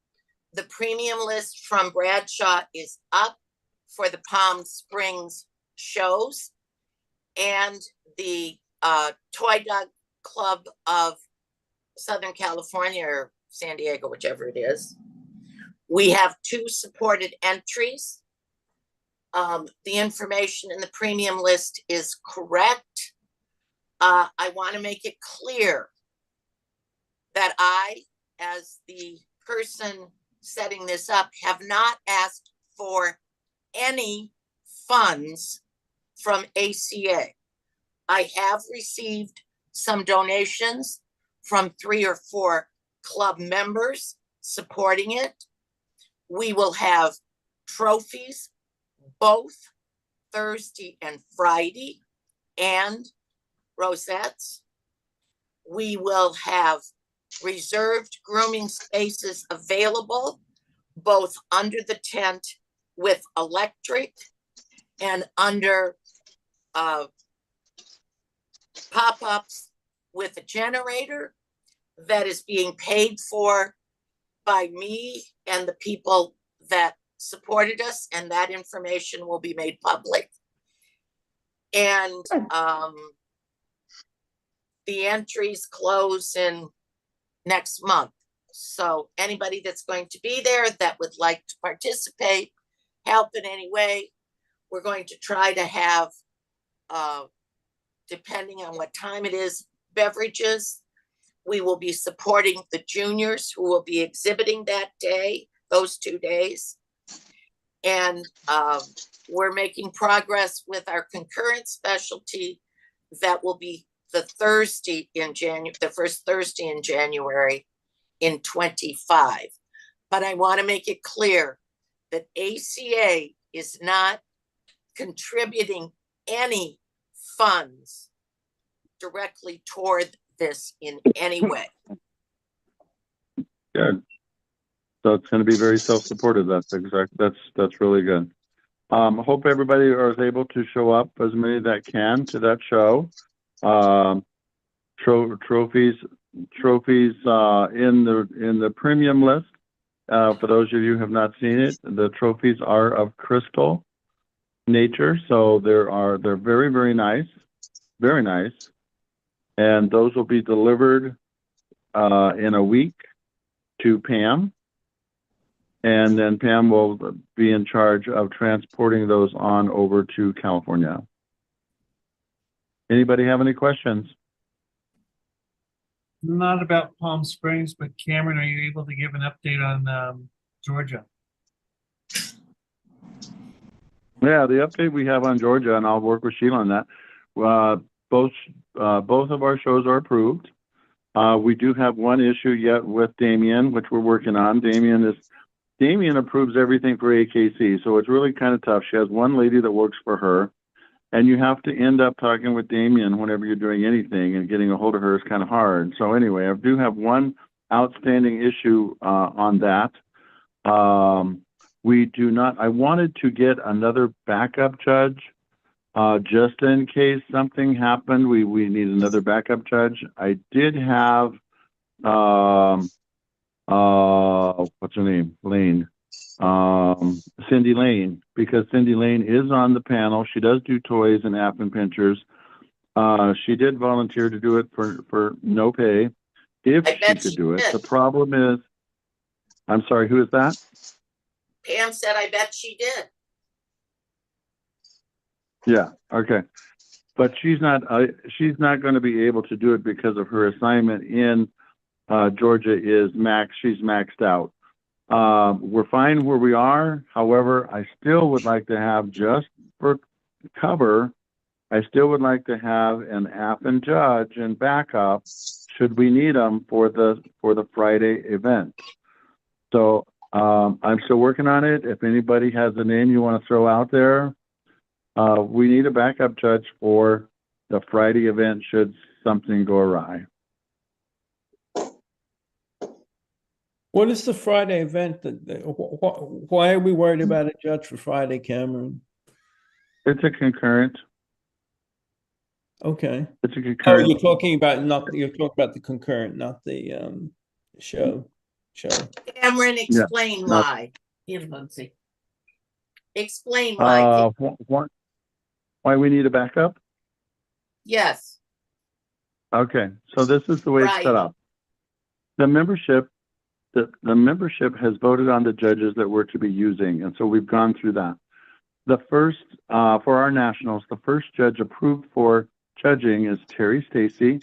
the premium list from Bradshaw is up for the Palm Springs shows, and the Toy Dog Club of Southern California or San Diego, whichever it is. We have 2 supported entries. The information in the premium list is correct. I want to make it clear that I, as the person setting this up, have not asked for any funds from ACA. I have received some donations from 3 or 4 club members supporting it. We will have trophies both Thursday and Friday, and rosettes. We will have reserved grooming spaces available both under the tent with electric and under pop-ups with a generator that is being paid for by me and the people that supported us, and that information will be made public. And the entries close in next month. So anybody that's going to be there that would like to participate, help in any way, we're going to try to have, depending on what time it is, beverages. We will be supporting the juniors who will be exhibiting that day, those 2 days. And we're making progress with our concurrent specialty that will be the Thursday in January, the first Thursday in January in 25. But I want to make it clear that ACA is not contributing any funds directly toward this in any way. Good. So it's going to be very self-supportive. That's really good. Hope everybody is able to show up, as many that can, to that show. Trophies in the premium list. For those of you who have not seen it, the trophies are of crystal nature, so they're very, very nice, and those will be delivered in a week to Pam, and then Pam will be in charge of transporting those on over to California. Anybody have any questions? Not about Palm Springs, but Cameron, are you able to give an update on Georgia? Yeah, the update we have on Georgia, and I'll work with Sheila on that. Both of our shows are approved. We do have one issue yet with Damien, which we're working on. Damien approves everything for AKC, so it's really kind of tough. She has one lady that works for her, and you have to end up talking with Damien whenever you're doing anything, and getting a hold of her is kind of hard. So anyway, I do have one outstanding issue on that. We do not, I wanted to get another backup judge just in case something happened. We need another backup judge. I did have, what's her name? Lane. Cindy Lane, because Cindy Lane is on the panel. She does do toys and app and pinchers. She did volunteer to do it for no pay if she could do it. The problem is, I'm sorry, who is that? Pam said, I bet she did. Yeah, okay. But she's not going to be able to do it because of her assignment in Georgia is she's maxed out. We're fine where we are. However, I still would like to have, just for cover, I still would like to have an app and judge and backup should we need them for the Friday event. So I'm still working on it. If anybody has a name you want to throw out there, we need a backup judge for the Friday event should something go awry. What is the Friday event why are we worried about a judge for Friday, Cameron? It's a concurrent. Okay. It's a Oh, concurrent. you're talking about the concurrent, not the show. Cameron, explain no. why. Here, Muncie. Explain why. Why we need a backup? Yes, Okay, so this is the way it's set Right. up. The membership has voted on the judges that we're to be using, and so we've gone through that. The first, for our nationals, the first judge approved for judging is Terry Stacy,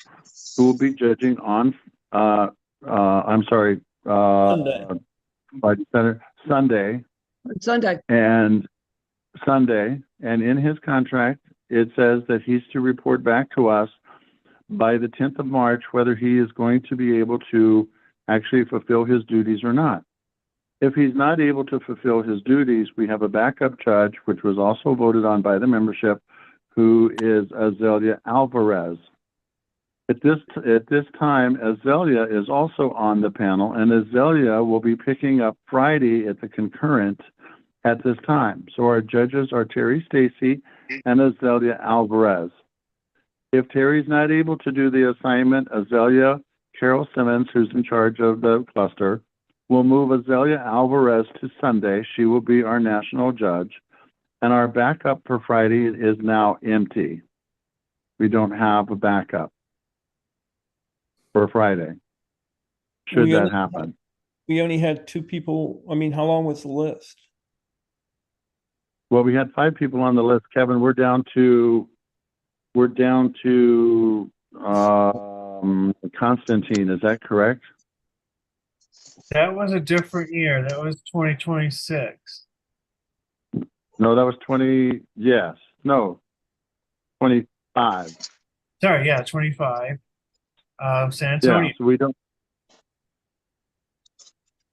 who will be judging on, Sunday. Sunday. And Sunday, and in his contract, it says that he's to report back to us by the 10th of March whether he is going to be able to actually fulfill his duties or not. If he's not able to fulfill his duties, we have a backup judge, which was also voted on by the membership, who is Azalea Alvarez. At this time, Azalea is also on the panel, and Azalea will be picking up Friday at the concurrent at this time. So our judges are Terry Stacy and Azalea Alvarez. If Terry's not able to do the assignment, Azalea Carol Simmons, who's in charge of the cluster, will move Azalea Alvarez to Sunday. She will be our national judge. And our backup for Friday is now empty. We don't have a backup for Friday. Should that happen? We only had 2 people. I mean, how long was the list? Well, we had 5 people on the list, Kevin. We're down to Constantine. Is that correct? That was a different year. That was 2026. No, that was 20. Yes. No. 25. Sorry, yeah, 25. San Yeah. Antonio. So we don't.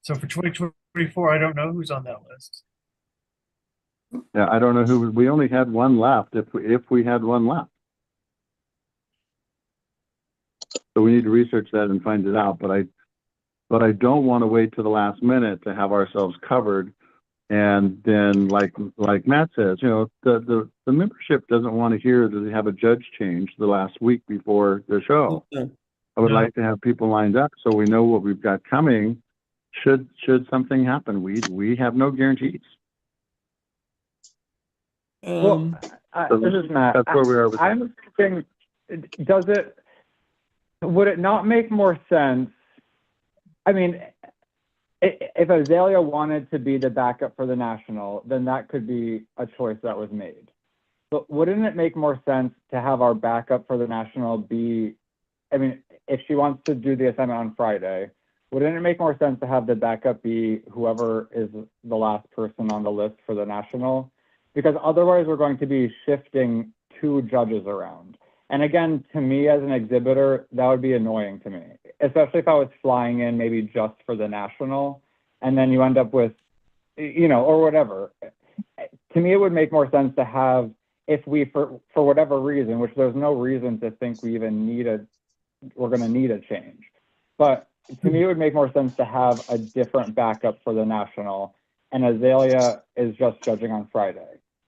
So for 2024, I don't know who's on that list. Yeah, I don't know who. We only had one left. If we had one left. So we need to research that and find it out. But I don't want to wait to the last minute to have ourselves covered. And then, like Matt says, the membership doesn't want to hear that they have a judge change the last week before the show. Okay. I would No. like to have people lined up so we know what we've got coming. Should something happen, we have no guarantees. Well, this is Matt. That's where we are with that. I'm thinking, would it not make more sense? I mean, if Azalea wanted to be the backup for the national, then that could be a choice that was made. But wouldn't it make more sense to have our backup for the national be, I mean, if she wants to do the assignment on Friday, wouldn't it make more sense to have the backup be whoever is the last person on the list for the national? Because otherwise we're going to be shifting 2 judges around. And again, to me as an exhibitor, that would be annoying to me, especially if I was flying in maybe just for the national and then you end up with, or whatever. To me, it would make more sense to have, if we, for whatever reason, which there's no reason to think we even we're going to need a change. But to me, it would make more sense to have a different backup for the national, and Azalea is just judging on Friday.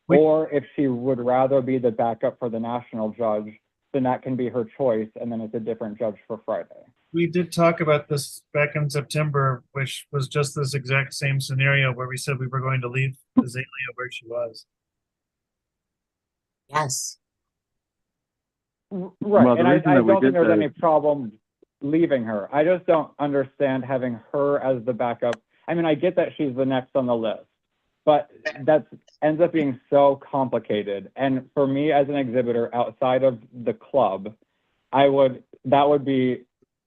Wait. Or if she would rather be the backup for the national judge, then that can be her choice, and then it's a different judge for Friday. We did talk about this back in September, which was just this exact same scenario where we said we were going to leave Azalea where she was. yes. Right, Well, the and I reason that we don't think did there's that any is- problem leaving her. I just don't understand having her as the backup. I mean, I get that she's the next on the list, but that ends up being so complicated. And for me as an exhibitor outside of the club, that would be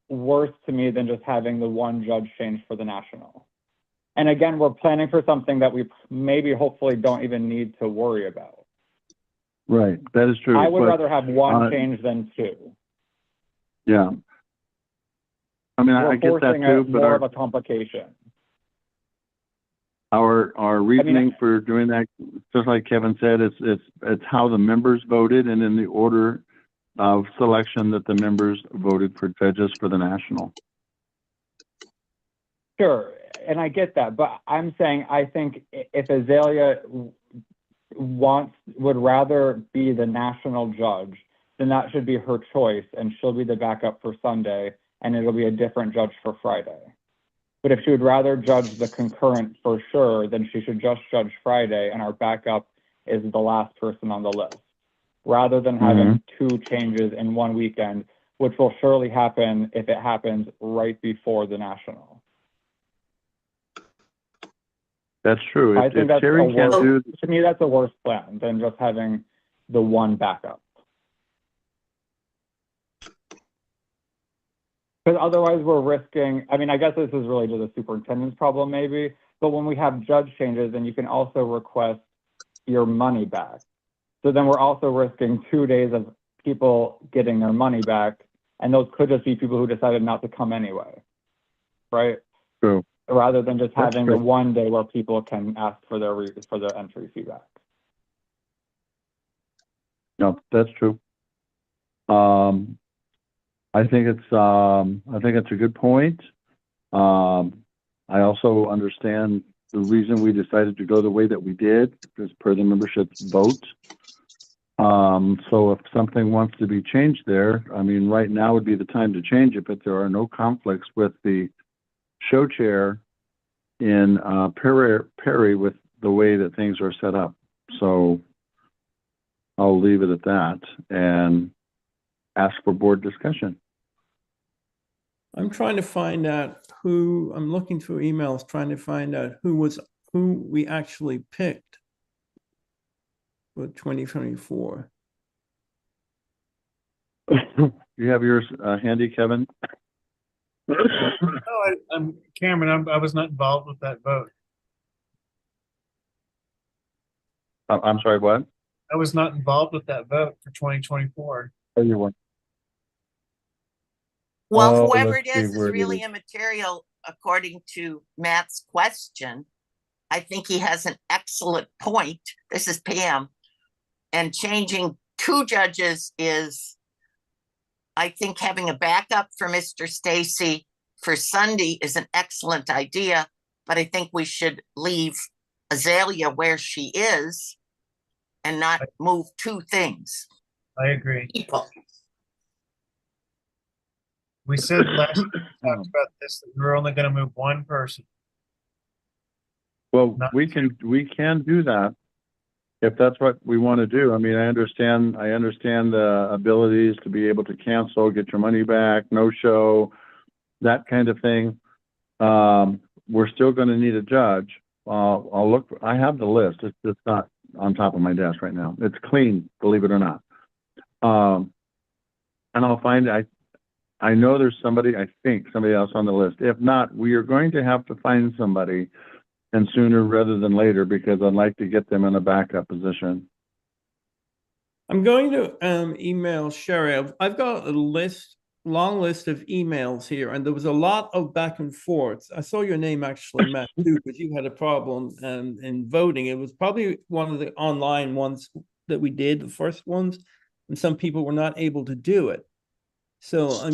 worse to me than just having the one judge change for the national. And again, we're planning for something that we maybe hopefully don't even need to worry about. Right, that is true. I would but, rather have one uh, change than 2. Yeah. I mean, We're I get that forcing too, but more of a complication. Our reasoning for doing that, just like Kevin said, it's how the members voted and in the order of selection that the members voted for judges for the national. Sure, and I get that, but I'm saying I think if Azalea would rather be the national judge, then that should be her choice, and she'll be the backup for Sunday, and it'll be a different judge for Friday. But if she would rather judge the concurrent for sure, then she should just judge Friday, and our backup is the last person on the list, rather than having two changes in one weekend, which will surely happen if it happens right before the national. That's true. I think If that's Terry can't do, to me, that's a worse plan than just having the one backup. Because otherwise we're risking, I mean, I guess this is really just a superintendent's problem maybe, but when we have judge changes, then you can also request your money back. So then we're also risking 2 days of people getting their money back, and those could just be people who decided not to come anyway, right? True. Rather than just That's having true. the 1 day where people can ask for their entry fee back. no, that's true. I think it's a good point. I also understand the reason we decided to go the way that we did, is per the membership's vote. So if something wants to be changed there, I mean, right now would be the time to change it, but there are no conflicts with the show chair in Perry with the way that things are set up. So I'll leave it at that and ask for board discussion. I'm trying to find out I'm looking through emails, trying to find out who we actually picked for 2024. You have yours handy, Kevin? No, I'm Cameron. I was not involved with that vote. I'm sorry, what? I was not involved with that vote for 2024. Oh, you weren't. Well, Oh, whoever let's it see is where it really is. immaterial, according to Matt's question. I think he has an excellent point. This is Pam. And changing 2 judges is, I think having a backup for Mr. Stacy for Sunday is an excellent idea, but I think we should leave Azalea where she is and not move 2 things. I agree. People. We said last we talked about this, that we were only going to move 1 person. Well, Not- we can do that if that's what we want to do. I mean, I understand the abilities to be able to cancel, get your money back, no show, that kind of thing. We're still going to need a judge. I'll look. I have the list. It's just not on top of my desk right now. It's clean, believe it or not. And I'll find. I know there's somebody. I think somebody else on the list. If not, we are going to have to find somebody, and sooner rather than later, because I'd like to get them in a backup position. I'm going to email Sherry. I've got a long list of emails here, and there was a lot of back and forth. I saw your name actually, Matt, too, because you had a problem in voting. It was probably one of the online ones that we did, the first ones, and some people were not able to do it. So I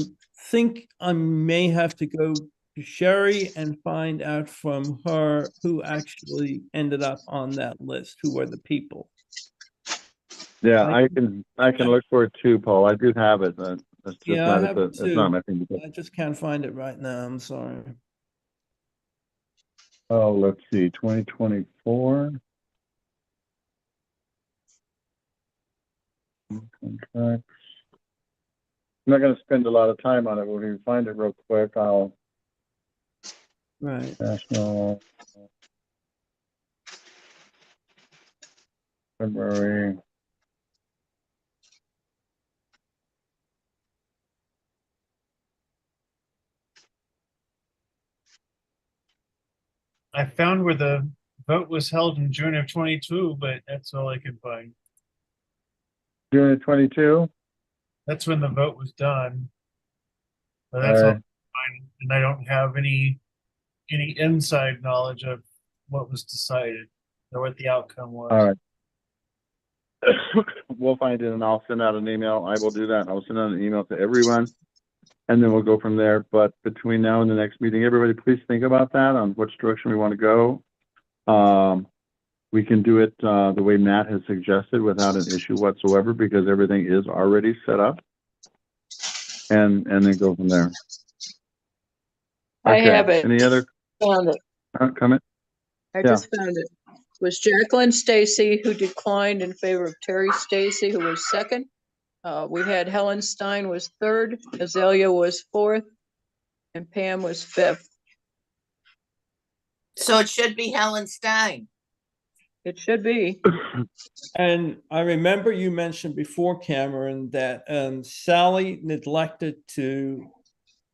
think I may have to go to Sherry and find out from her who actually ended up on that list, who were the people. Yeah, I can look for it too, Paul. I do have it. It's just Yeah, not, I have it it's not too. my thing. I just can't find it right now. I'm sorry. Oh, let's see, 2024. Contracts. I'm not going to spend a lot of time on it. When we find it real quick, I'll Right. national February. I found where the vote was held in June of 22, but that's all I could find. June of 22. That's when the vote was done. But that's all I can find, and I don't have any inside knowledge of what was decided or what the outcome was. All right. We'll find it and I'll send out an email. I will do that. I'll send out an email to everyone. And then we'll go from there. But between now and the next meeting, everybody, please think about that on which direction we want to go. We can do it the way Matt has suggested without an issue whatsoever because everything is already set up. And then go from there. I Okay. have it. Any other Found it. comment? I Yeah. just found it. It was Jacqueline Stacy who declined in favor of Terry Stacy, who was second. We had Helen Stein was third, Azalea was fourth, and Pam was fifth. So it should be Helen Stein. It should be. And I remember you mentioned before, Cameron, that Sally neglected to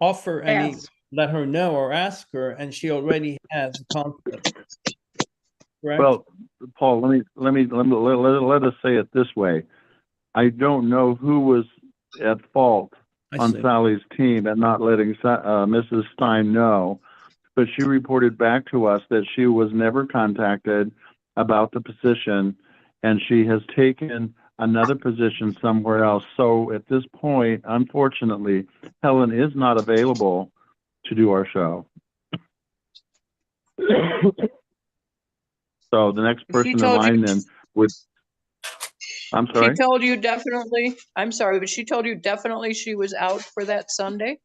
offer any, Ask. let her know or ask her, and she already has a conflict. Correct? Well, Paul, let us say it this way. I don't know who was at fault I on see. Sally's team and not letting Mrs. Stein know, but she reported back to us that she was never contacted about the position, and she has taken another position somewhere else. So at this point, unfortunately, Helen is not available to do our show. So the next person in told you- line then would, I'm sorry? She told you definitely, I'm sorry, but she told you definitely she was out for that Sunday?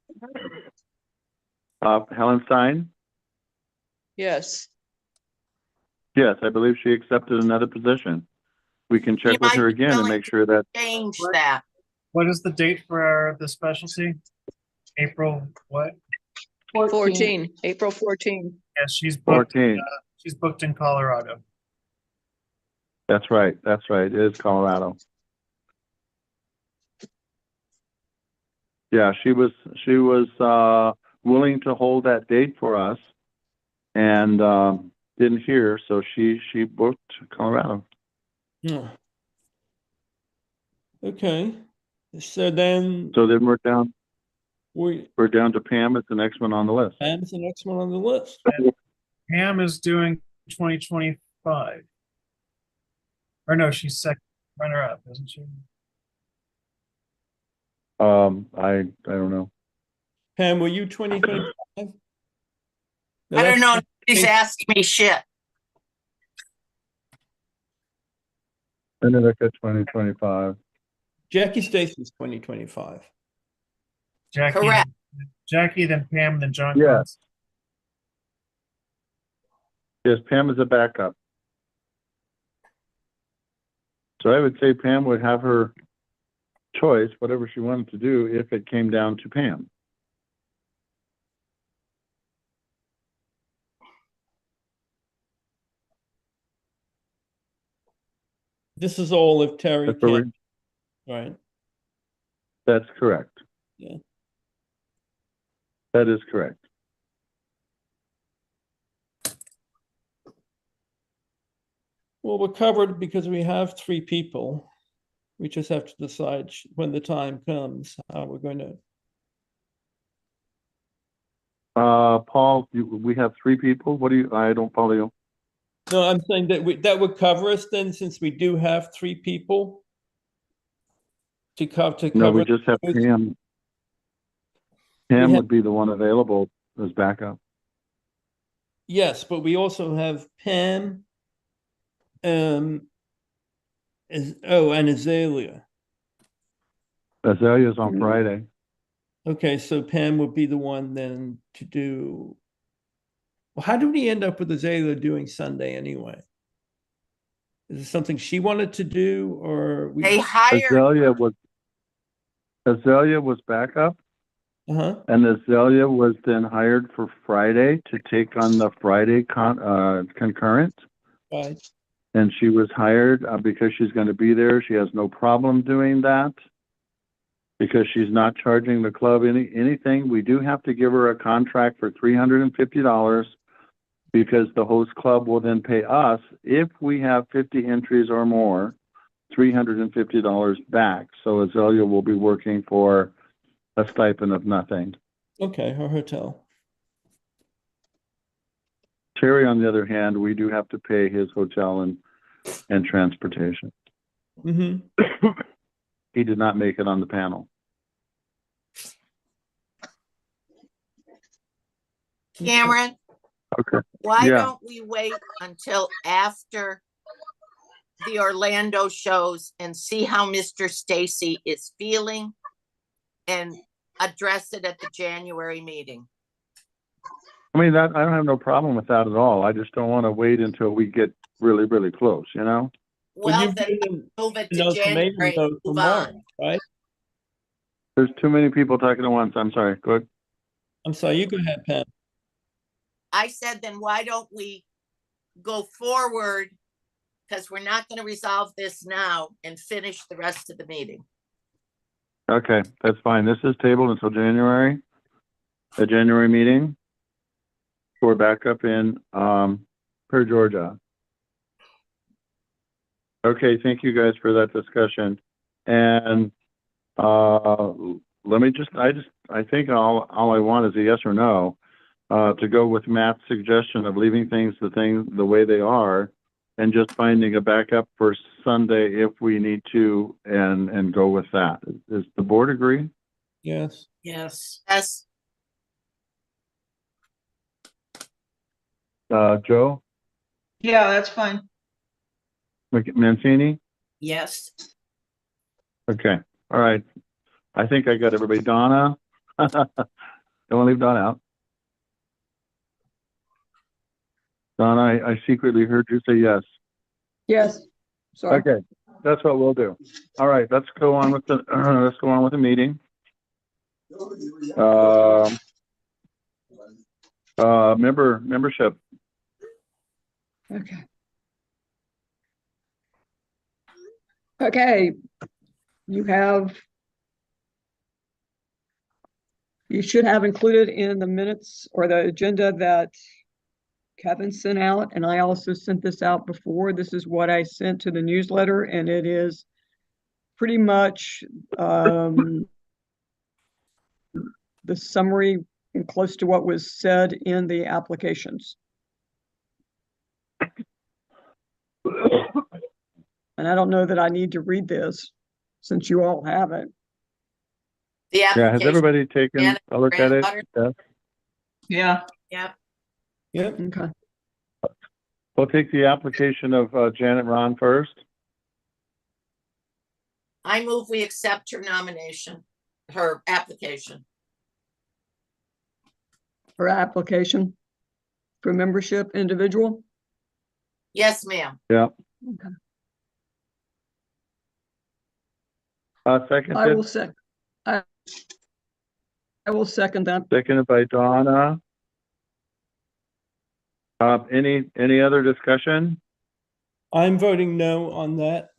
Helen Stein? Yes. Yes, I believe she accepted another position. We can check You with might her be again and willing make sure that, Change that. What is the date for the specialty? April what? 14, April 14. Yeah, she's booked. 14. She's booked in Colorado. That's right. That's right. It is Colorado. Yeah, she was willing to hold that date for us and didn't hear, so she booked Colorado. Yeah. Okay. So then So then we're down we to Pam as the next one on the list. Pam's the next one on the list. Pam is doing 2025. Or no, she's second runner up, isn't she? I don't know. Pam, were you 2025? No, I don't know. that's- He's asking me shit. And then look at 2025. Jackie Stacy's 2025. Jackie. Correct. Jackie, then Pam, then John. Yeah. Johnson. Yes, Pam is a backup. So I would say Pam would have her choice, whatever she wanted to do, if it came down to Pam. This is all if Terry That's where can, right? That's correct. Yeah. That is correct. Well, we're covered because we have 3 people. We just have to decide when the time comes how we're going to. Paul, we have 3 people. What do you, I don't follow you. No, I'm saying that that would cover us then, since we do have 3 people to cover. No, we just have those. Pam. Pam have- would be the one available as backup. Yes, but we also have Pam, and Azalea. Azalea's on Friday. Okay, so Pam would be the one then to do. Well, how did we end up with Azalea doing Sunday anyway? Is it something she wanted to do, or we? They hired. Azalea was backup, Uh-huh. and Azalea was then hired for Friday to take on the Friday concurrent. Right. And she was hired because she's going to be there. She has no problem doing that because she's not charging the club anything. We do have to give her a contract for $350 because the host club will then pay us, if we have 50 entries or more, $350 back. So Azalea will be working for a stipend of nothing. Okay, her hotel. Terry, on the other hand, we do have to pay his hotel and transportation. Mm-hmm. He did not make it on the panel. Cameron, Okay. why Yeah. don't we wait until after the Orlando shows and see how Mr. Stacy is feeling and address it at the January meeting? I mean, that I don't have no problem with that at all. I just don't want to wait until we get really, really close, you know? Would Well, you then put in move it an to ultimatum January, though and for move March, on. right? There's too many people talking at once. I'm sorry. Go ahead. I'm sorry, you go ahead, Pam. I said, then why don't we go forward? Because we're not going to resolve this now and finish the rest of the meeting. Okay, that's fine. This is tabled until January, the January meeting. We're back up in, per Georgia. Okay, thank you guys for that discussion. And, let me I think all I want is a yes or no, to go with Matt's suggestion of leaving things the way they are and just finding a backup for Sunday if we need to and go with that. Does the board agree? Yes. Yes. Yes, Joe, Yeah, that's fine. Mancini? Yes. Okay, all right. I think I got everybody. Donna? Don't want to leave Donna out. Donna, I secretly heard you say yes. Yes, sorry. Okay, that's what we'll do. All right, let's go on with the let's go on with the meeting. Membership. Okay. Okay, you should have included in the minutes or the agenda that Kevin sent out, and I also sent this out before. This is what I sent to the newsletter, and it is pretty much the summary and close to what was said in the applications. And I don't know that I need to read this since you all have it. the Yeah, has application. everybody taken a look at it? Granddaughter? Yes. Yeah. Yep. Yep. Okay. We'll take the application of Janet Ron first. I move we accept her nomination, her application. For application for membership individual. Yes, ma'am. Yeah. Okay. Seconded. I will second that. Seconded by Donna. Any other discussion? I'm voting no on that.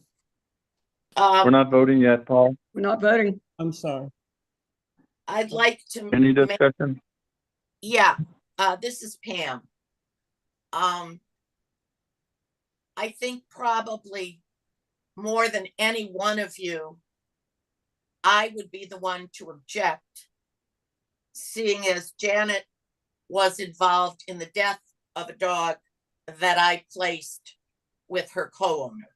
We're not voting yet, Paul. We're not voting. I'm sorry. I'd like to. Any make- discussion? Yeah, this is Pam. I think probably more than any one of you, I would be the one to object, seeing as Janet was involved in the death of a dog that I placed with her co-owner.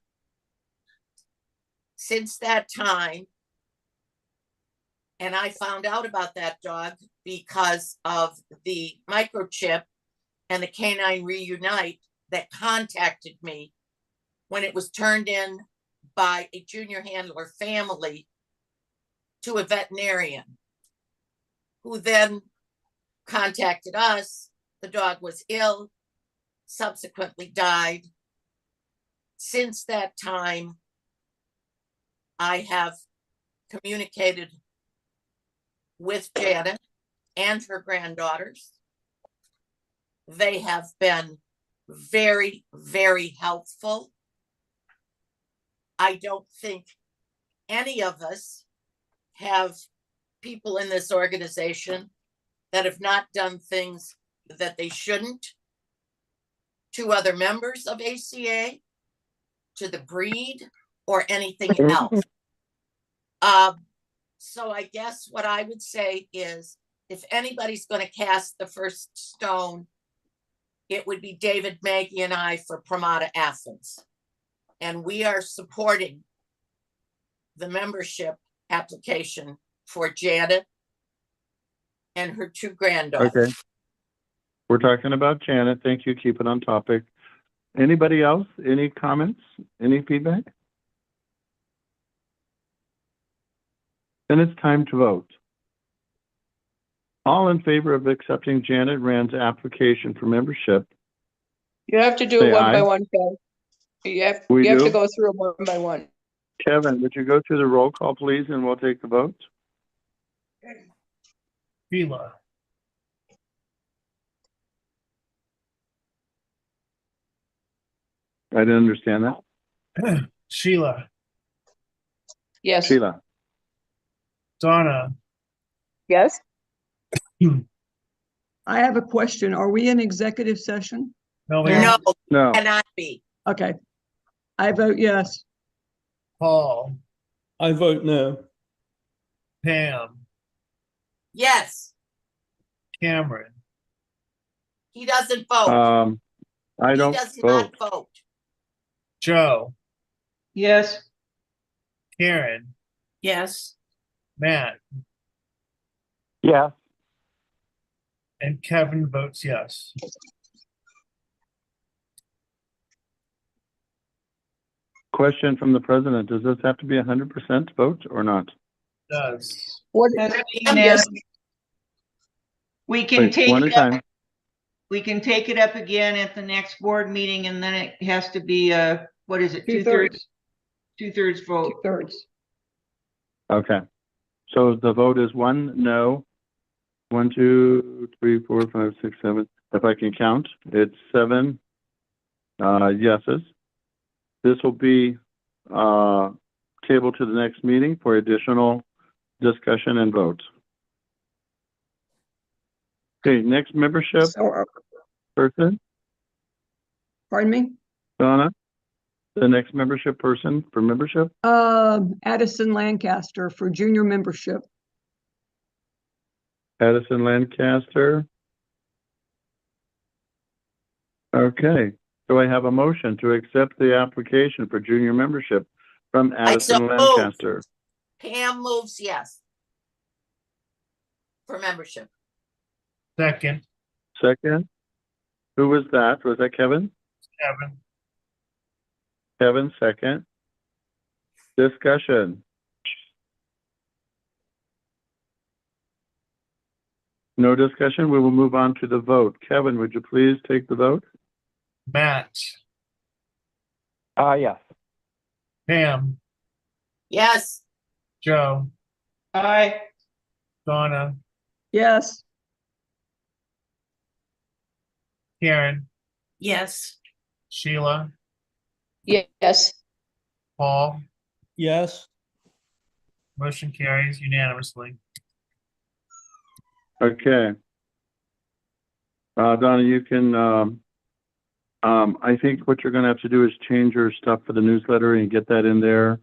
Since that time, and I found out about that dog because of the microchip and the Canine Reunite that contacted me when it was turned in by a junior handler family to a veterinarian, who then contacted us. The dog was ill, subsequently died. Since that time, I have communicated with Janet and her granddaughters. They have been very, very helpful. I don't think any of us have people in this organization that have not done things that they shouldn't to other members of ACA, to the breed, or anything else. So I guess what I would say is, if anybody's going to cast the first stone it would be David, Maggie, and I for Pramada Athens. And we are supporting the membership application for Janet and her two granddaughters. Okay. We're talking about Janet. Thank you. Keep it on topic. Anybody else? Any comments? Any feedback? Then it's time to vote. All in favor of accepting Janet Rand's application for membership? You have to do Say it one aye. by one, Kevin. You have We to do? go through it one by one. Kevin, would you go through the roll call, please, and we'll take the vote? Sheila, I didn't understand that. Sheila, Yes. Sheila? Donna, Yes. I have a question. Are we in executive session? no, we No, are No. cannot be. Okay. I vote yes. Paul, I vote no. Pam, Yes, Cameron, he doesn't vote. I He don't does vote. not vote. Joe, Yes. Karen, Yes. Matt, Yes. and Kevin votes yes. Question from the president. Does this have to be 100% vote or not? Does. What? That's Yes. unanimous. We can Wait, take one at it a up, time. we can take it up again at the next board meeting, and then it has to be what is it, 2/3. 2/3 vote. 2/3. Okay. So the vote is 1 no, 1, 2, 3, 4, 5, 6, 7. If I can count, it's 7 yeses. This will be tabled to the next meeting for additional discussion and vote. Okay, next membership So, person, pardon me? Donna. The next membership person for membership, Addison Lancaster for junior membership. Addison Lancaster. Okay, do I have a motion to accept the application for junior membership from Addison so moved. Lancaster? Pam moves yes for membership. Second, Second, who was that? Was that Kevin? Kevin, Kevin, second. Discussion. No discussion. We will move on to the vote. Kevin, would you please take the vote? Matt, Yes. Pam, Yes, Joe, Aye. Donna, Yes. Karen, Yes. Sheila, Yes. Paul, Yes. motion carries unanimously. Okay. Donna, you can, I think what you're gonna have to do is change your stuff for the newsletter and get that in there,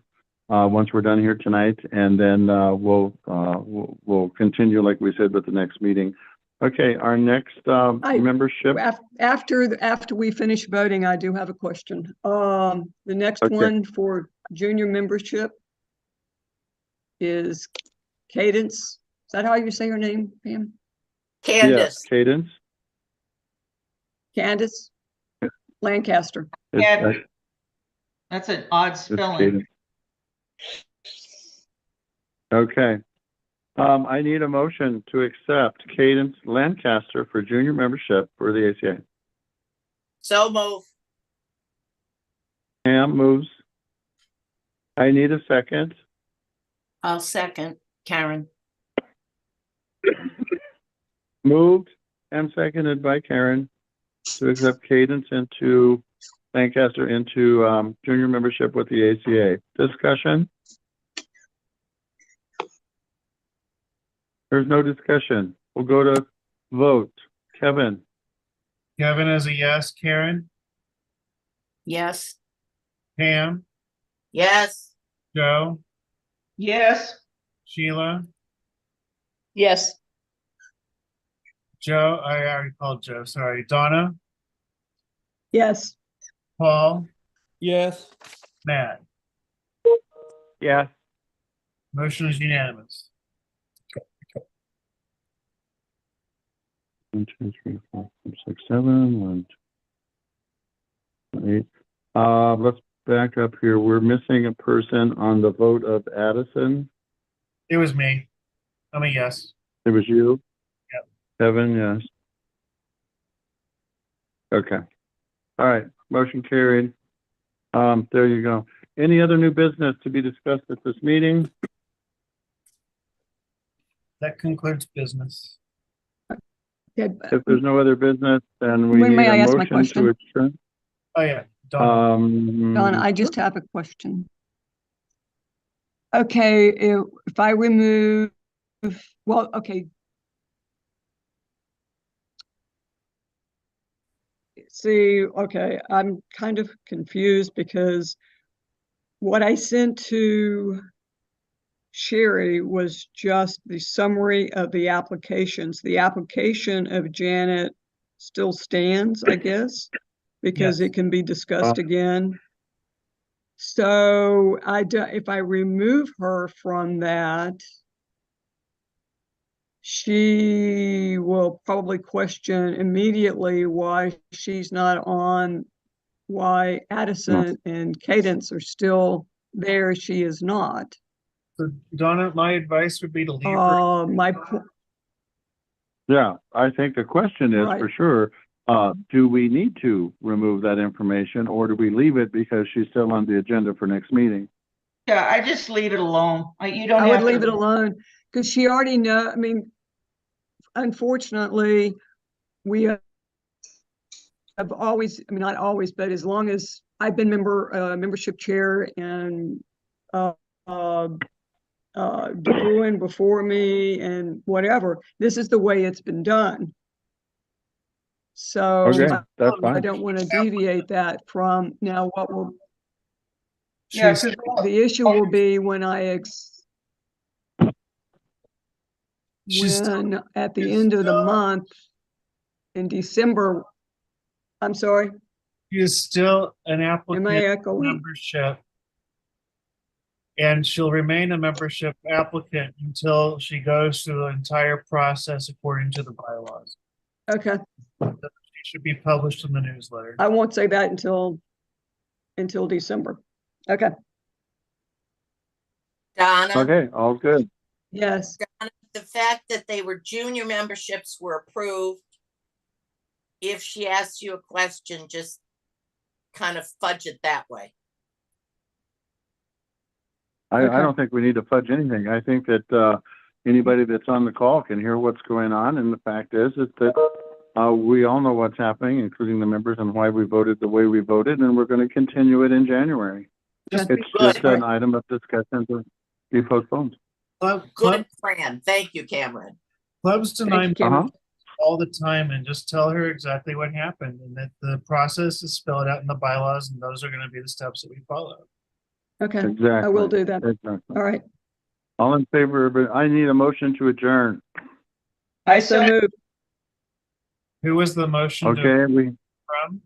once we're done here tonight, and then, we'll continue, like we said, with the next meeting. Okay, our next, membership, After we finish voting, I do have a question. The next Okay. one for junior membership is Cadence. Is that how you say her name, Pam? yes, Candace. Cadence. Candace Lancaster. It's, Yeah. That's an odd it's spelling. Cadence. Okay. I need a motion to accept Cadence Lancaster for junior membership for the ACA. So move. Pam moves. I need a second. I'll second. Karen. Moved and seconded by Karen to accept Cadence into Lancaster into junior membership with the ACA. Discussion? There's no discussion. We'll go to vote. Kevin, Kevin is a yes. Karen, Yes. Pam, Yes, Joe, Yes. Sheila, Yes. Joe, I already called Joe, sorry. Donna, Yes. Paul, Yes. Matt. Yes. Motion is unanimous. 1, 2, 3, 4, 5, 6, 7, 1, 2, 8. Let's back up here. We're missing a person on the vote of Addison. It was me. I'm a yes. It was you? Yep. Kevin, yes. Okay. All right, motion carried. There you go. Any other new business to be discussed at this meeting? That concludes business. Okay, If there's no other business, then we When need may a I ask my motion question? to adjourn. Oh, yeah. Donna. Donna, I just have a question. Okay, if I remove, well, okay. See, okay, I'm kind of confused because what I sent to Sherry was just the summary of the applications. The application of Janet still stands, I guess, because Yes. it can be discussed again. So if I remove her from that, she will probably question immediately why she's not on, why Addison and Cadence are still there. She is not. So Donna, my advice would be to leave her. Yeah, I think the question is Right. for sure, do we need to remove that information or do we leave it because she's still on the agenda for next meeting? Yeah, I just leave it alone. You don't I have would leave to. it alone because she already know. I mean, unfortunately, we have always, I mean, not always, but as long as I've been membership chair and DeBruin before me and whatever, this is the way it's been done. So Okay, that's I fine. don't want to deviate that from now what will. Yeah, She's, The issue will be when she's still, when at the end of the month in December, I'm sorry, she is still an am I applicant echoing? membership. And she'll remain a membership applicant until she goes through the entire process according to the bylaws. Okay, She should be published in the newsletter. I won't say that until December. Okay, Donna, Okay, all good. yes, the fact that they were junior memberships were approved. If she asks you a question, just kind of fudge it that way. I Okay. don't think we need to fudge anything. I think that anybody that's on the call can hear what's going on. And the fact is that we all know what's happening, including the members, and why we voted the way we voted. And we're going to continue it in January. Just It's just an item of discussion to be postponed. Good, Fran. Thank you, Cameron. Clubs deny Thank you, Cameron. all the time, and just tell her exactly what happened and that the process is spelled out in the bylaws and those are going to be the steps that we follow. Okay, Exactly. I will do that. Exactly. All right, All in favor, but I need a motion to adjourn. I so move. Who was the motion Okay, from?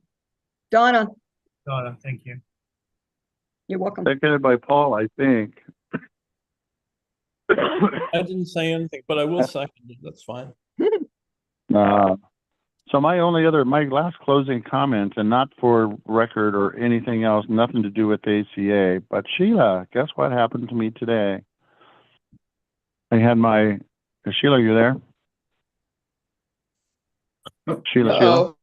Donna, Donna, thank you. you're welcome. seconded by Paul, I think. I didn't say anything, but I will second it. That's fine. So my last closing comment, and not for record or anything else, nothing to do with ACA, but Sheila, guess what happened to me today? Sheila, are you there? Sheila. Uh-oh.